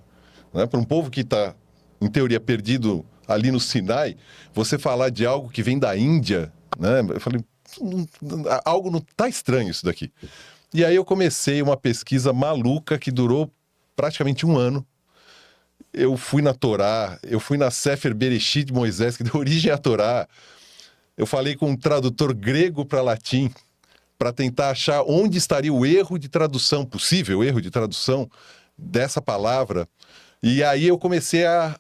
Né? Para um povo que está, em teoria, perdido ali no Sinai, você falar de algo que vem da Índia, né? Eu falei, algo não tá estranho isso daqui. E aí eu comecei uma pesquisa maluca que durou praticamente um ano. Eu fui na Torá, eu fui na Sefer Bereshit de Moisés, que deu origem à Torá. Eu falei com um tradutor grego para latim, para tentar achar onde estaria o erro de tradução, possível erro de tradução dessa palavra. E aí eu comecei a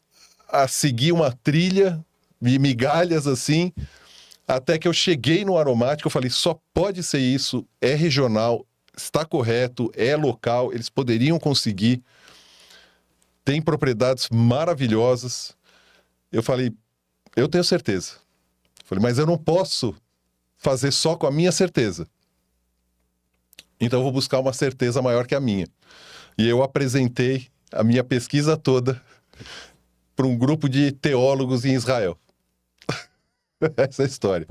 seguir uma trilha de migalhas assim, até que eu cheguei no aromático, eu falei, só pode ser isso, é regional, está correto, é local, eles poderiam conseguir, tem propriedades maravilhosas. Eu falei, eu tenho certeza. Eu falei, mas eu não posso fazer só com a minha certeza. Então eu vou buscar uma certeza maior que a minha. E eu apresentei a minha pesquisa toda para um grupo de teólogos em Israel. Essa é a história.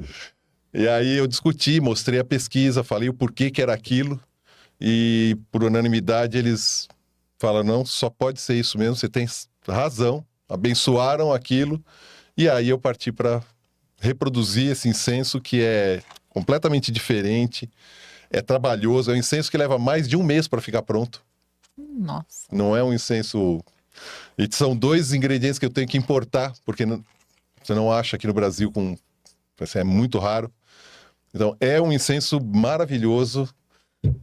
E aí eu discuti, mostrei a pesquisa, falei o porquê que era aquilo. E por unanimidade eles falaram, não, só pode ser isso mesmo, você tem razão. Abençoaram aquilo. E aí eu parti para reproduzir esse incenso que é completamente diferente. É trabalhoso, é um incenso que leva mais de um mês para ficar pronto. Nossa. Não é um incenso... E são 2 ingredientes que eu tenho que importar, porque você não acha aqui no Brasil, assim, é muito raro. Então, é um incenso maravilhoso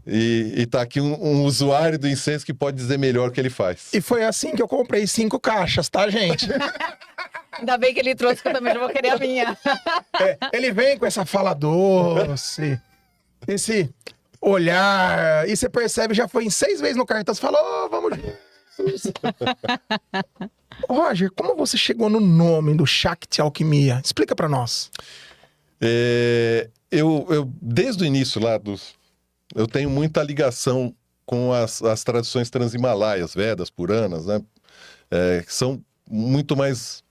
e tá aqui um usuário do incenso que pode dizer melhor o que ele faz. E foi assim que eu comprei 5 caixas, tá, gente? Ainda bem que ele trouxe, que eu também não vou querer a minha. Ele vem com essa fala doce, esse olhar, e você percebe, já foi em 6 vezes no cartão, você fala, vamos juntos. Roger, como você chegou no nome do Shakti Alquimia? Explica pra nós. Eu desde o início lá eu tenho muita ligação com as tradições transimalaias, Vedas, Puranas, né? Que são muito mais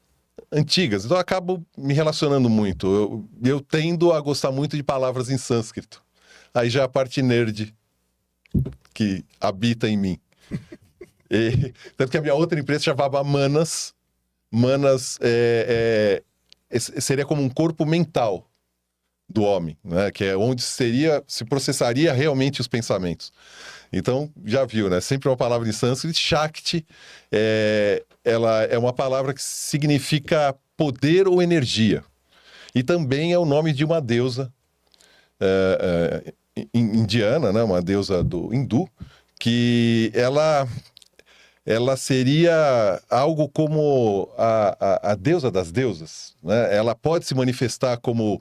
antigas. Então eu acabo me relacionando muito. Eu tendo a gostar muito de palavras em sânscrito. Aí já a parte nerd que habita em mim. Tanto que a minha outra empresa chamava Manas. Manas seria como um corpo mental do homem, né? Que é onde se processaria realmente os pensamentos. Então, já viu, né? Sempre uma palavra em sânscrito. Shakti, ela é uma palavra que significa poder ou energia. E também é o nome de uma deusa indiana, né? Uma deusa do hindu, que ela seria algo como a deusa das deusas, né? Ela pode se manifestar como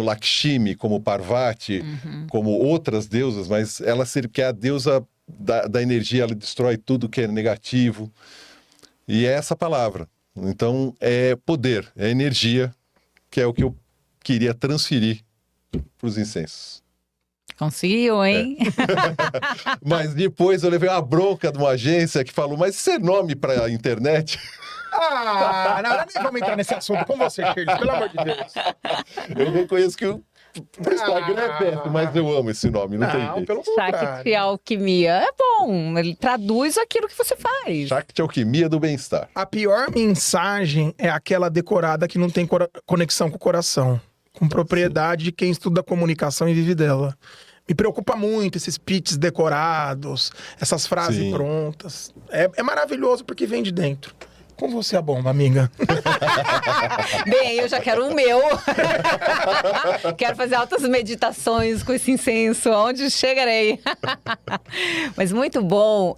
Lakshmi, como Parvati, como outras deusas, mas ela seria que é a deusa da energia, ela destrói tudo que é negativo. E é essa palavra. Então, é poder, é energia, que é o que eu queria transferir para os incensos. Conseguiu, hein? Mas depois eu levei uma bronca de uma agência que falou, mas isso é nome para internet? Não, nem vamos entrar nesse assunto com você, Shirley, pelo amor de Deus. Eu reconheço que o Instagram é perto, mas eu amo esse nome, não tem jeito. Pelo Shakti contrário. Alquimia é bom, ele traduz aquilo que você faz. Shakti Alquimia do Bem-Estar. A pior mensagem é aquela decorada que não tem conexão com o coração, com propriedade de quem estuda comunicação e vive dela. Me preocupa muito esses pitches decorados, essas frases Sim. prontas. É maravilhoso porque vem de dentro. Com você a bomba, amiga. Bem, eu já quero o meu. Quero fazer altas meditações com esse incenso. Onde chegarei? Mas muito bom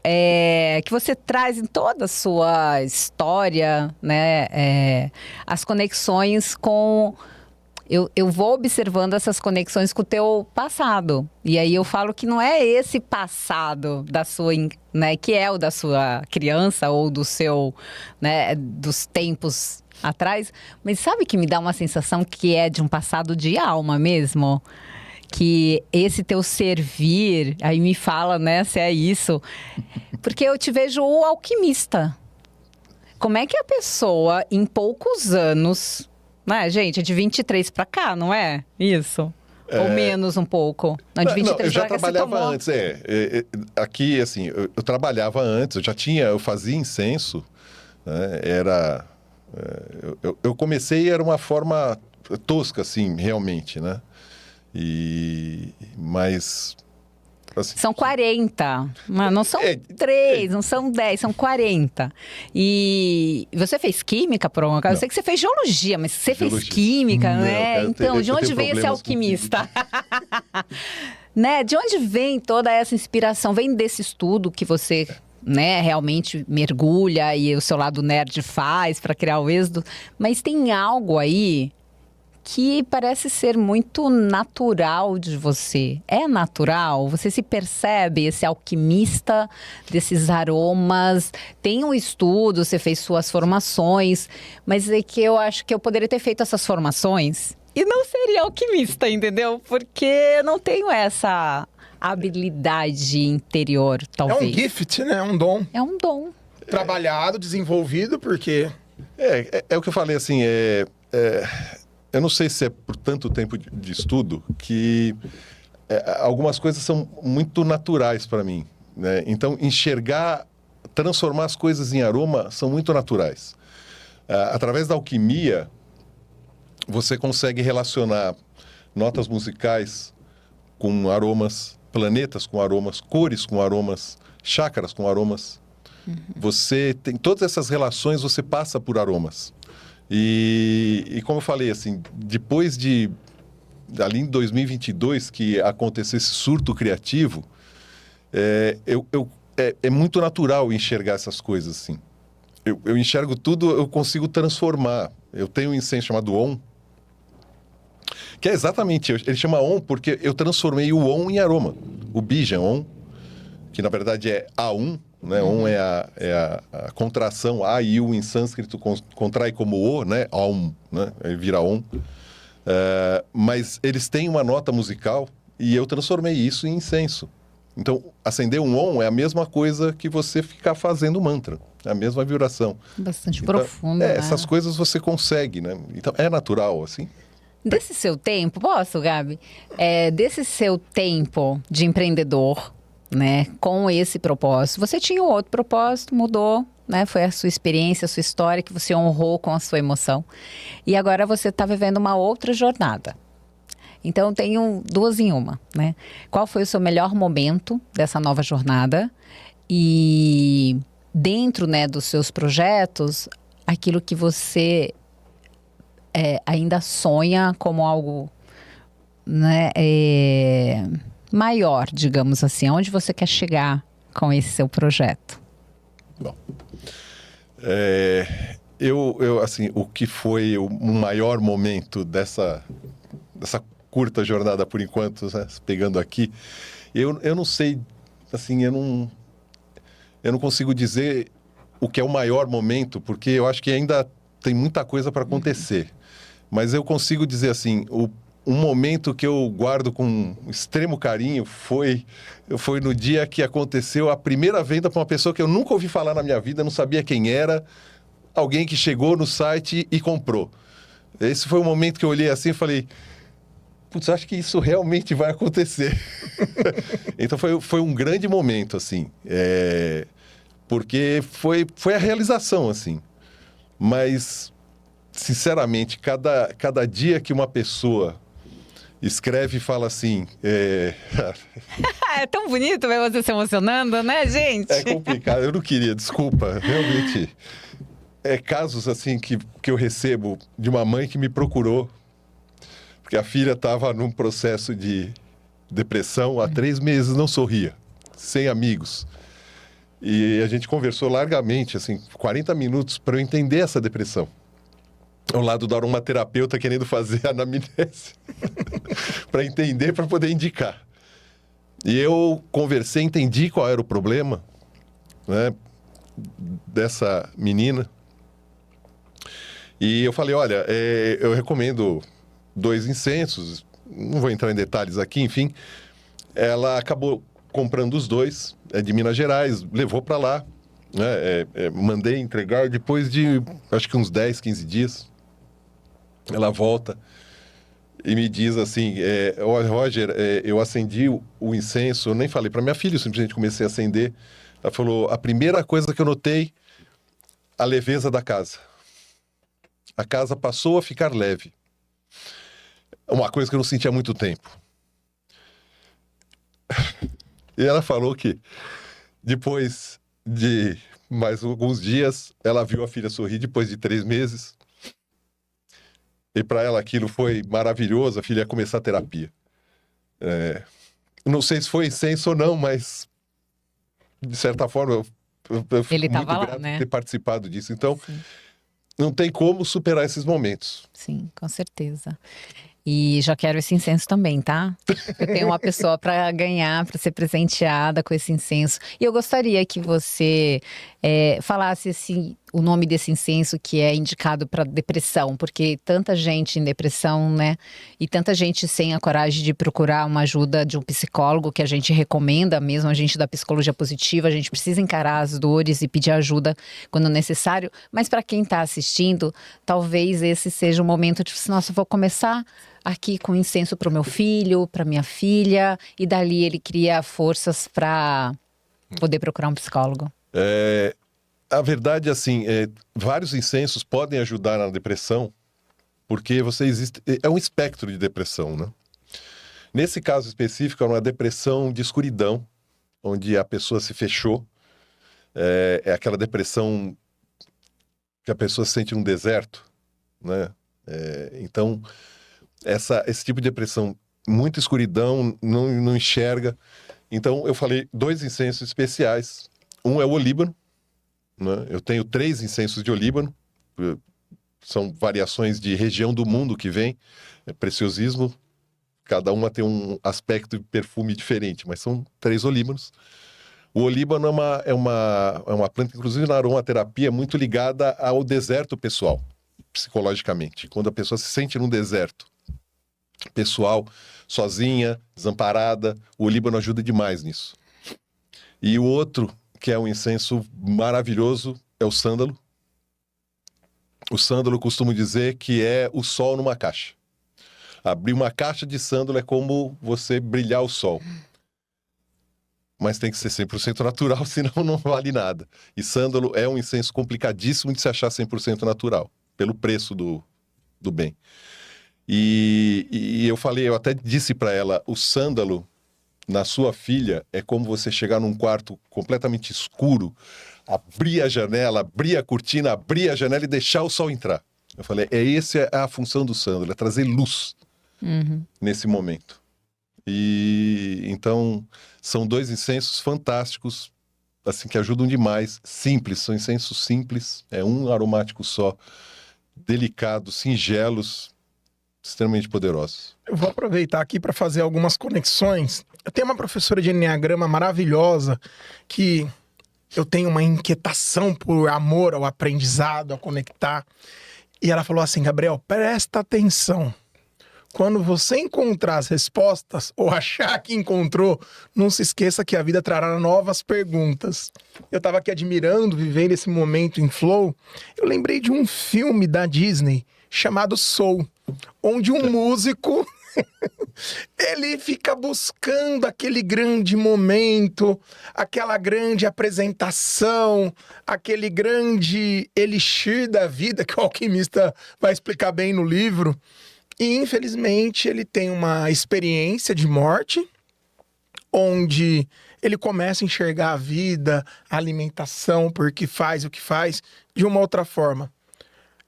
que você traz em toda a sua história, né, as conexões com... Eu vou observando essas conexões com o teu passado. E aí eu falo que não é esse passado da sua, né, que é o da sua criança ou do seu, né, dos tempos atrás. Mas sabe que me dá uma sensação que é de um passado de alma mesmo? Que esse teu servir, aí me fala, né, se é isso. Porque eu te vejo o alquimista. Como é que a pessoa, em poucos anos... Né, gente, é de 23 pra cá, não é? Isso? Ou menos um pouco? Não, de 23 eu já pra cá trabalhava antes, aqui, assim, eu trabalhava antes, eu fazia incenso, né, eu comecei, era uma forma tosca, assim, realmente, né? Mas... Assim, são 40, não são 3, não são 10, são 40. E você fez química por um acaso? Eu sei que você fez geologia, mas você fez química, né? Então, de onde vem esse alquimista? Né? De onde vem toda essa inspiração? Vem desse estudo que você, né, realmente mergulha e o seu lado nerd faz para criar o êxodo, mas tem algo aí que parece ser muito natural de você. É natural? Você se percebe esse alquimista desses aromas? Tem um estudo, você fez suas formações, mas é que eu acho que eu poderia ter feito essas formações e não seria alquimista, entendeu? Porque eu não tenho essa habilidade interior, talvez. É um gift, né? É um dom. É um dom. Trabalhado, desenvolvido, porque... É o que eu falei, assim, eu não sei se é por tanto tempo de estudo que algumas coisas são muito naturais para mim, né? Então, transformar as coisas em aroma são muito naturais. Através da alquimia, você consegue relacionar notas musicais com aromas, planetas com aromas, cores com aromas, chakras com aromas. Você tem todas essas relações, você passa por aromas. E como eu falei, assim, depois ali em 2022, que aconteceu esse surto criativo, é muito natural enxergar essas coisas, assim. Eu enxergo tudo, eu consigo transformar. Eu tenho um incenso chamado ON, que é exatamente, ele chama ON porque eu transformei o ON em aroma. O Bijan ON, que na verdade é A1, né? ON é a contração, A e U em sânscrito contrai como O, né? Aum, né? Aí vira ON. Mas eles têm uma nota musical e eu transformei isso em incenso. Então, acender um ON é a mesma coisa que você ficar fazendo mantra. É a mesma vibração. Bastante profundo, né? Essas coisas você consegue, né? Então, é natural, assim. Desse seu tempo, posso, Gabi? Desse seu tempo de empreendedor, né, com esse propósito. Você tinha um outro propósito, mudou, né? Foi a sua experiência, a sua história que você honrou com a sua emoção. E agora você está vivendo uma outra jornada. Então, tenho duas em uma, né? Qual foi o seu melhor momento dessa nova jornada? E dentro, né, dos seus projetos, aquilo que você ainda sonha como algo, né, maior, digamos assim. Aonde você quer chegar com esse seu projeto? Bom, assim, o que foi o maior momento dessa curta jornada, por enquanto, né, pegando aqui, eu não sei, assim, eu não consigo dizer o que é o maior momento, porque eu acho que ainda tem muita coisa para acontecer. Mas eu consigo dizer assim, um momento que eu guardo com extremo carinho foi no dia que aconteceu a primeira venda para uma pessoa que eu nunca ouvi falar na minha vida, não sabia quem era, alguém que chegou no site e comprou. Esse foi o momento que eu olhei assim e falei, putz, acho que isso realmente vai acontecer. Então foi um grande momento, assim, porque foi a realização, assim. Mas, sinceramente, cada dia que uma pessoa escreve e fala assim... É tão bonito ver você se emocionando, né, gente? É complicado, eu não queria, desculpa. Realmente, casos assim que eu recebo de uma mãe que me procurou, porque a filha estava num processo de depressão há 3 meses, não sorria, sem amigos. E a gente conversou largamente, assim, 40 minutos para eu entender essa depressão. Ao lado da aromaterapeuta querendo fazer anamnese para entender, para poder indicar. E eu conversei, entendi qual era o problema, né, dessa menina. E eu falei, olha, eu recomendo 2 incensos, não vou entrar em detalhes aqui, enfim. Ela acabou comprando os 2, de Minas Gerais, levou para lá, né, mandei entregar depois de, acho que uns 10, 15 dias. Ela volta e me diz assim, Roger, eu acendi o incenso, eu nem falei para minha filha, eu simplesmente comecei a acender. Ela falou, a primeira coisa que eu notei, a leveza da casa. A casa passou a ficar leve. Uma coisa que eu não sentia há muito tempo. E ela falou que depois de mais alguns dias, ela viu a filha sorrir depois de 3 meses. E para ela aquilo foi maravilhoso, a filha ia começar a terapia. Não sei se foi incenso ou não, mas de certa forma eu fico Ele muito estava lá, grato né? de ter participado disso. Então, Sim. não tem como superar esses momentos. Sim, com certeza. E já quero esse incenso também, tá? Eu tenho uma pessoa para ganhar, para ser presenteada com esse incenso. E eu gostaria que você falasse assim, o nome desse incenso que é indicado para depressão, porque tanta gente em depressão, né? E tanta gente sem a coragem de procurar uma ajuda de um psicólogo, que a gente recomenda mesmo, a gente da psicologia positiva, a gente precisa encarar as dores e pedir ajuda quando necessário. Mas para quem está assistindo, talvez esse seja o momento de, nossa, eu vou começar aqui com incenso para o meu filho, para minha filha, e dali ele cria forças para poder procurar um psicólogo. A verdade, assim, vários incensos podem ajudar na depressão, porque é um espectro de depressão, né? Nesse caso específico, é uma depressão de escuridão, onde a pessoa se fechou. É aquela depressão que a pessoa se sente num deserto, né? Então, esse tipo de depressão, muita escuridão, não enxerga. Então, eu falei 2 incensos especiais. Um é o olíbano, né? Eu tenho 3 incensos de olíbano. São variações de região do mundo que vem. Preciosismo. Cada uma tem um aspecto de perfume diferente, mas são 3 olíbanos. O olíbano é uma planta, inclusive na aromaterapia, muito ligada ao deserto pessoal, psicologicamente. Quando a pessoa se sente num deserto pessoal, sozinha, desamparada, o olíbano ajuda demais nisso. E o outro, que é um incenso maravilhoso, é o sândalo. O sândalo, eu costumo dizer que é o sol numa caixa. Abrir uma caixa de sândalo é como você brilhar o sol. Mas tem que ser 100% natural, senão não vale nada. E sândalo é um incenso complicadíssimo de se achar 100% natural, pelo preço do bem. E eu até disse para ela, o sândalo na sua filha é como você chegar num quarto completamente escuro, abrir a janela, abrir a cortina, abrir a janela e deixar o sol entrar. Eu falei, essa é a função do sândalo, é trazer luz nesse momento. E então são 2 incensos fantásticos, assim, que ajudam demais, simples, são incensos simples, é um aromático só, delicados, singelos, extremamente poderosos. Eu vou aproveitar aqui para fazer algumas conexões. Eu tenho uma professora de Enneagrama maravilhosa que eu tenho uma inquietação por amor ao aprendizado, a conectar. E ela falou assim, Gabriel, presta atenção. Quando você encontrar as respostas ou achar que encontrou, não se esqueça que a vida trará novas perguntas. Eu estava aqui admirando, vivendo esse momento em flow. Eu lembrei de um filme da Disney chamado Soul, onde um músico ele fica buscando aquele grande momento, aquela grande apresentação, aquele grande elixir da vida que o alquimista vai explicar bem no livro. E, infelizmente, ele tem uma experiência de morte, onde ele começa a enxergar a vida, a alimentação, porque faz o que faz, de uma outra forma.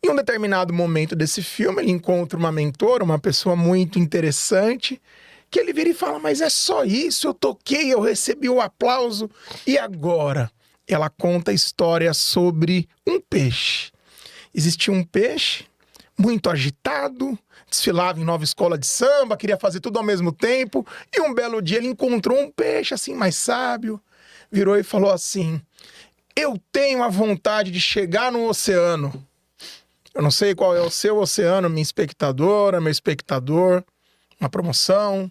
Em um determinado momento desse filme, ele encontra uma mentora, uma pessoa muito interessante, que ele vira e fala, mas é só isso, eu toquei, eu recebi o aplauso, e agora? Ela conta a história sobre um peixe. Existia um peixe muito agitado, desfilava em nova escola de samba, queria fazer tudo ao mesmo tempo, e um belo dia ele encontrou um peixe assim mais sábio, virou e falou assim, eu tenho a vontade de chegar no oceano. Eu não sei qual é o seu oceano, minha espectadora, meu espectador, uma promoção,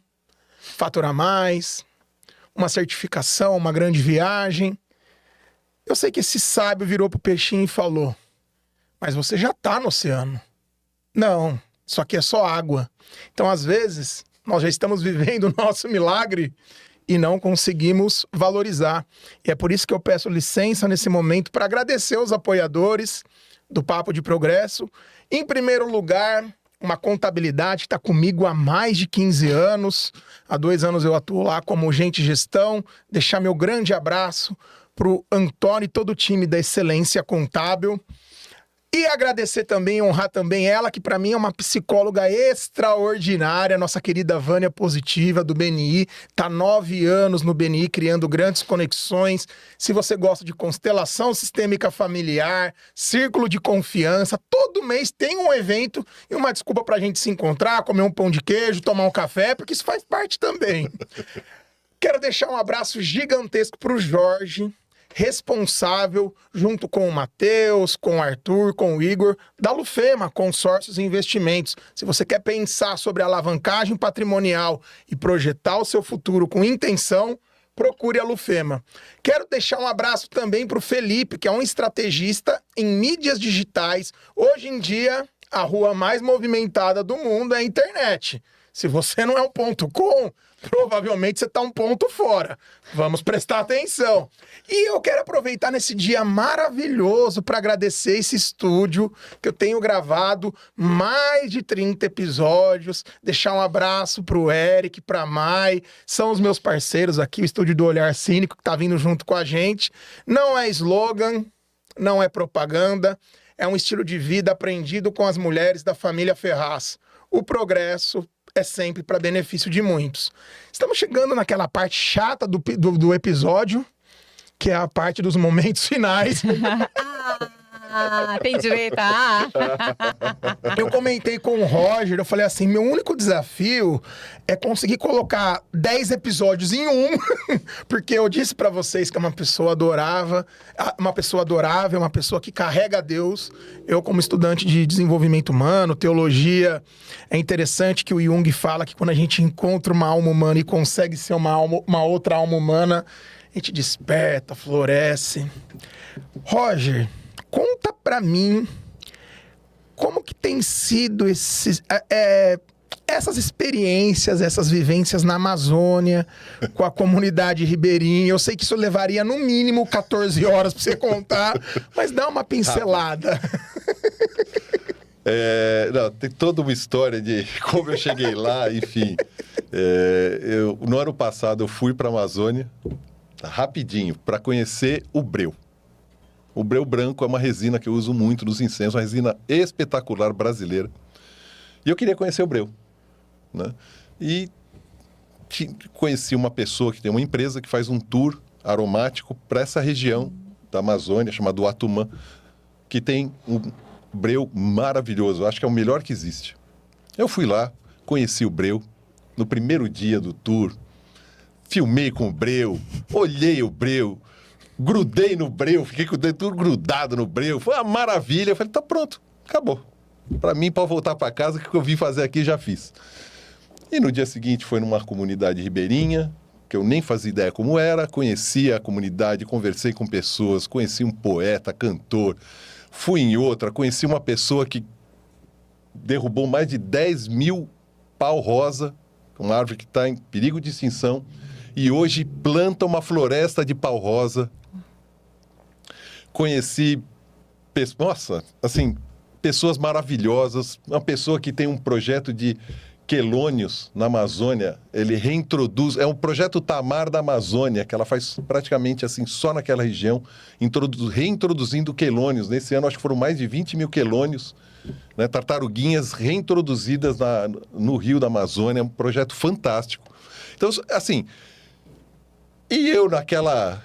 faturar mais, uma certificação, uma grande viagem. Eu sei que esse sábio virou pro peixinho e falou, mas você já tá no oceano. Não, isso aqui é só água. Então, às vezes, nós já estamos vivendo o nosso milagre e não conseguimos valorizar. E é por isso que eu peço licença nesse momento para agradecer os apoiadores do Papo de Progresso. Em primeiro lugar, uma contabilidade que está comigo há mais de 15 anos. Há 2 anos eu atuo lá como agente de gestão. Deixar meu grande abraço para o Antônio e todo o time da Excelência Contábil. E agradecer também, honrar também ela, que para mim é uma psicóloga extraordinária, nossa querida Vânia Positiva, do BNI. Tá 9 anos no BNI, criando grandes conexões. Se você gosta de constelação sistêmica familiar, círculo de confiança, todo mês tem um evento e uma desculpa pra gente se encontrar, comer um pão de queijo, tomar um café, porque isso faz parte também. Quero deixar um abraço gigantesco pro Jorge, responsável, junto com o Matheus, com o Arthur, com o Igor, da Lufema, Consórcios e Investimentos. Se você quer pensar sobre alavancagem patrimonial e projetar o seu futuro com intenção, procure a Lufema. Quero deixar um abraço também para o Felipe, que é um estrategista em mídias digitais. Hoje em dia, a rua mais movimentada do mundo é a internet. Se você não é um ponto .com, provavelmente você está um ponto fora. Vamos prestar atenção. E eu quero aproveitar nesse dia maravilhoso para agradecer esse estúdio, que eu tenho gravado mais de 30 episódios. Deixar um abraço para o Eric, para a Mai. São os meus parceiros aqui, o Estúdio do Olhar Cínico, que está vindo junto com a gente. Não é slogan, não é propaganda. É um estilo de vida aprendido com as mulheres da família Ferraz. O progresso é sempre para benefício de muitos. Estamos chegando naquela parte chata do episódio, que é a parte dos momentos finais. Tem direito Eu comentei com o Roger, eu falei assim, meu único desafio é conseguir colocar 10 episódios em um, porque eu disse pra vocês que é uma pessoa adorável, uma pessoa que carrega a Deus. Eu, como estudante de desenvolvimento humano, teologia, é interessante que o Jung fala que quando a gente encontra uma alma humana e consegue ser uma outra alma humana, a gente desperta, floresce. Roger, conta pra mim como que tem sido essas experiências, essas vivências na Amazônia, com a comunidade ribeirinha. Eu sei que isso levaria no mínimo 14 horas pra você contar, mas dá uma pincelada. Não, tem toda uma história de como eu cheguei lá, enfim. No ano passado eu fui pra Amazônia, rapidinho, para conhecer o breu. O breu branco é uma resina que eu uso muito nos incensos, uma resina espetacular brasileira. E eu queria conhecer o breu, né? E conheci uma pessoa que tem uma empresa que faz um tour aromático para essa região da Amazônia, chamado Atumã, que tem um breu maravilhoso. Eu acho que é o melhor que existe. Eu fui lá, conheci o breu no primeiro dia do tour, filmei com o breu, olhei o breu, grudei no breu, fiquei com o dedo tudo grudado no breu. Foi uma maravilha. Eu falei, tá pronto, acabou. Para mim, para voltar para casa, o que eu vim fazer aqui, já fiz. E no dia seguinte foi numa comunidade ribeirinha, que eu nem fazia ideia como era. Conheci a comunidade, conversei com pessoas, conheci um poeta, cantor. Fui em outra, conheci uma pessoa que derrubou mais de 10 mil pau-rosa, uma árvore que está em perigo de extinção, e hoje planta uma floresta de pau-rosa. Conheci, nossa, assim, pessoas maravilhosas, uma pessoa que tem um projeto de quelônios na Amazônia, ele reintroduz, é um projeto Tamar da Amazônia, que ela faz praticamente assim, só naquela região, reintroduzindo quelônios. Nesse ano, acho que foram mais de 20 mil quelônios, né, tartaruguinhas reintroduzidas no rio da Amazônia, um projeto fantástico. Então, assim, e eu naquela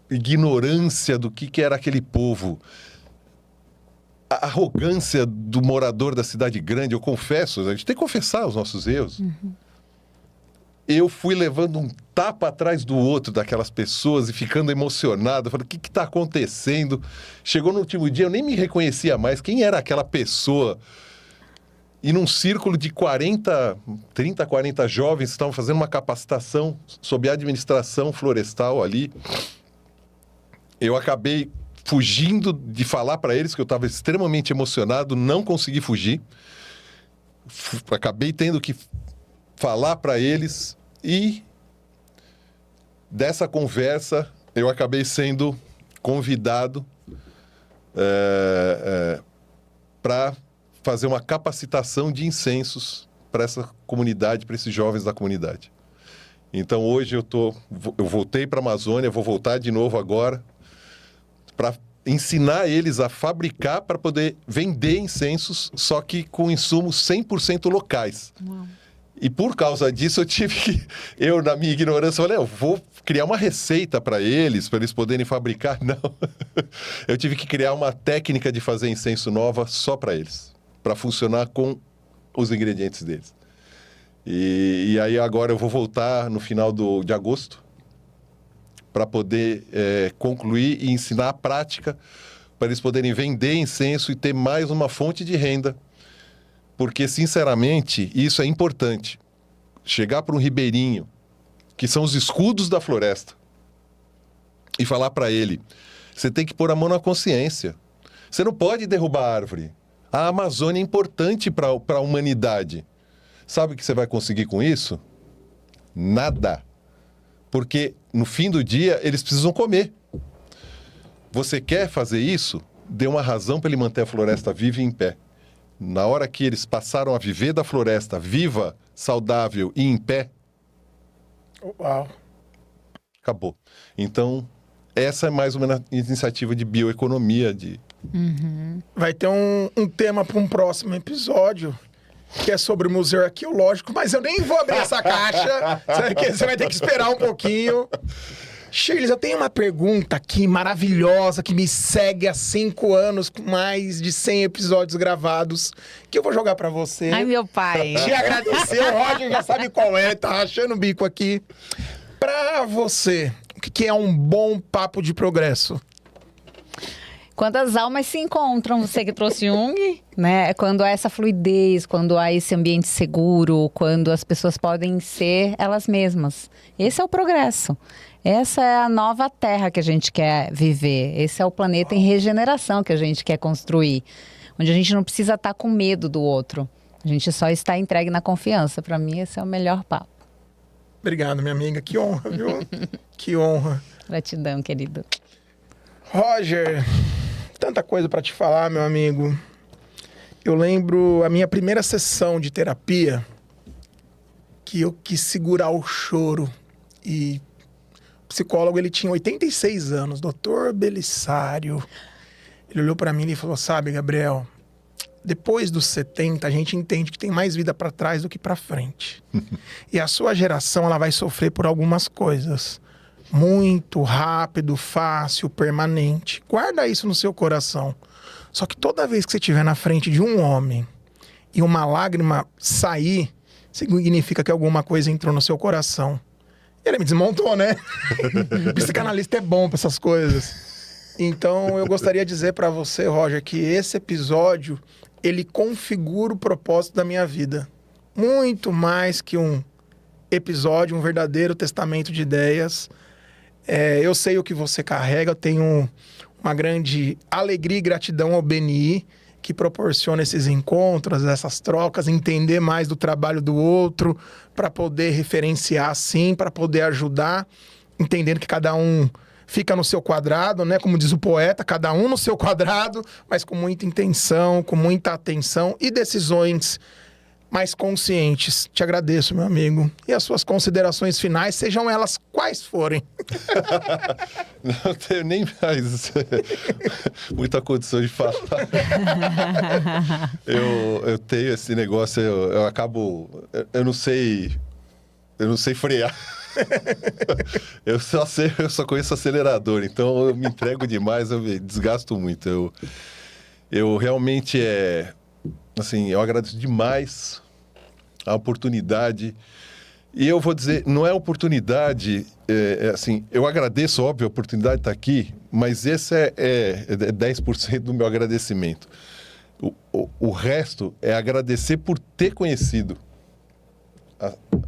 ignorância do que era aquele povo, a arrogância do morador da cidade grande, eu confesso, a gente tem que confessar os nossos erros. Eu fui levando um tapa atrás do outro daquelas pessoas e ficando emocionado, falando, o que está acontecendo? Chegou no último dia, eu nem me reconhecia mais quem era aquela pessoa. E num círculo de 30, 40 jovens que estavam fazendo uma capacitação sob administração florestal ali, eu acabei fugindo de falar para eles que eu estava extremamente emocionado, não consegui fugir. Acabei tendo que falar para eles e dessa conversa eu acabei sendo convidado para fazer uma capacitação de incensos para essa comunidade, para esses jovens da comunidade. Então hoje eu voltei para a Amazônia, vou voltar de novo agora, para ensinar eles a fabricar para poder vender incensos, só que com insumos 100% locais. Uau. E por causa disso eu na minha ignorância, falei, eu vou criar uma receita para eles poderem fabricar. Não, eu tive que criar uma técnica de fazer incenso nova só para eles, para funcionar com os ingredientes deles. E aí agora eu vou voltar no final de agosto, para poder concluir e ensinar a prática, para eles poderem vender incenso e ter mais uma fonte de renda. Porque, sinceramente, isso é importante. Chegar para um ribeirinho, que são os escudos da floresta, e falar para ele, você tem que pôr a mão na consciência. Você não pode derrubar a árvore. A Amazônia é importante para a humanidade. Sabe o que você vai conseguir com isso? Nada. Porque, no fim do dia, eles precisam comer. Você quer fazer isso? Dê uma razão para ele manter a floresta viva e em pé. Na hora que eles passaram a viver da floresta viva, saudável e em pé, Uau. acabou. Então, essa é mais uma iniciativa de bioeconomia. Vai ter um tema para um próximo episódio, que é sobre o museu arqueológico, mas eu nem vou abrir essa caixa. Você vai ter que esperar um pouquinho. Shirley, eu tenho uma pergunta aqui maravilhosa que me segue há 5 anos, com mais de 100 episódios gravados, que eu vou jogar pra você. Ai, meu pai. Te agradecer, o Roger já sabe qual é, tá rachando o bico aqui. Pra você, o que é um bom papo de progresso? Quando as almas se encontram, você que trouxe Jung, né? Quando há essa fluidez, quando há esse ambiente seguro, quando as pessoas podem ser elas mesmas. Esse é o progresso. Essa é a nova terra que a gente quer viver. Esse é o planeta em regeneração que a gente quer construir. Onde a gente não precisa estar com medo do outro. A gente só está entregue na confiança. Para mim, esse é o melhor papo. Obrigado, minha amiga. Que honra, viu? Que honra. Gratidão, querido. Roger, tanta coisa para te falar, meu amigo. Eu lembro a minha primeira sessão de terapia, que eu quis segurar o choro. E o psicólogo, ele tinha 86 anos, Dr. Belisário. Ele olhou para mim e falou, sabe, Gabriel, depois dos 70, a gente entende que tem mais vida para trás do que para frente. E a sua geração, ela vai sofrer por algumas coisas. Muito rápido, fácil, permanente. Guarda isso no seu coração. Só que toda vez que você estiver na frente de um homem e uma lágrima sair, significa que alguma coisa entrou no seu coração. Ele me desmontou, né? Psicanalista é bom pra essas coisas. Então, eu gostaria de dizer pra você, Roger, que esse episódio, ele configura o propósito da minha vida. Muito mais que um episódio, um verdadeiro testamento de ideias. Eu sei o que você carrega, eu tenho uma grande alegria e gratidão ao BNI, que proporciona esses encontros, essas trocas, entender mais do trabalho do outro, para poder referenciar sim, para poder ajudar, entendendo que cada um fica no seu quadrado, né? Como diz o poeta, cada um no seu quadrado, mas com muita intenção, com muita atenção e decisões mais conscientes. Te agradeço, meu amigo. E as suas considerações finais, sejam elas quais forem. Não tenho nem mais muita condição de falar. Eu tenho esse negócio, eu acabo... Eu não sei frear. Eu só conheço acelerador, então eu me entrego demais, eu me desgasto muito. Eu realmente assim, eu agradeço demais a oportunidade. E eu vou dizer, não é oportunidade, assim, eu agradeço, óbvio, a oportunidade de estar aqui, mas esse é 10% do meu agradecimento. O resto é agradecer por ter conhecido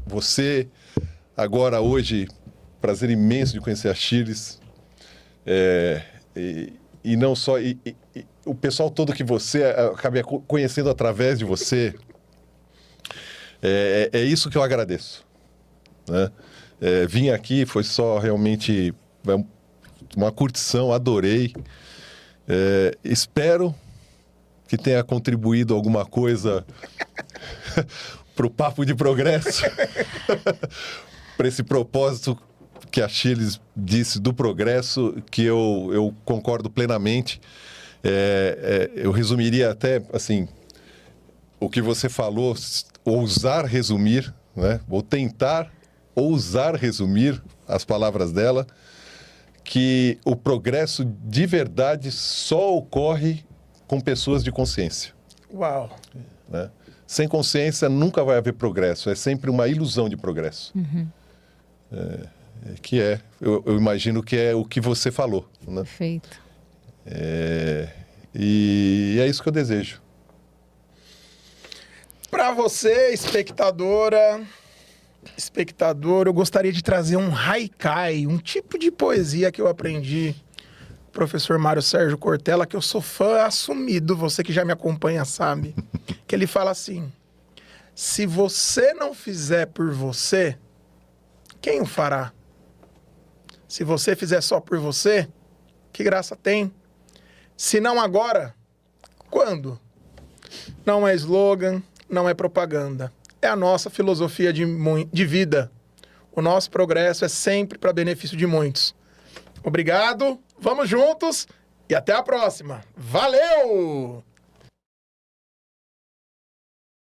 você. Agora, hoje, prazer imenso de conhecer a Chiles. E não só... o pessoal todo que você acaba conhecendo através de você. É isso que eu agradeço. Né? Vim aqui, foi só realmente uma curtição, adorei. Espero que tenha contribuído alguma coisa para o Papo de Progresso. Para esse propósito que a Chiles disse do progresso, que eu concordo plenamente. Eu resumiria até, assim, o que você falou, ousar resumir, né? Ou tentar ousar resumir as palavras dela, que o progresso de verdade só ocorre com pessoas de consciência. Uau! Né? Sem consciência nunca vai haver progresso, é sempre uma ilusão de progresso. Uhum. Eu imagino que é o que você falou, né? Perfeito. E é isso que eu desejo. Para você, espectador, eu gostaria de trazer um haikai, um tipo de poesia que eu aprendi, professor Mário Sérgio Cortella, que eu sou fã assumido, você que já me acompanha sabe, que ele fala assim: se você não fizer por você, quem o fará? Se você fizer só por você, que graça tem? Se não agora, quando? Não é slogan, não é propaganda. É a nossa filosofia de vida. O nosso progresso é sempre para benefício de muitos. Obrigado, vamos juntos e até a próxima. Valeu!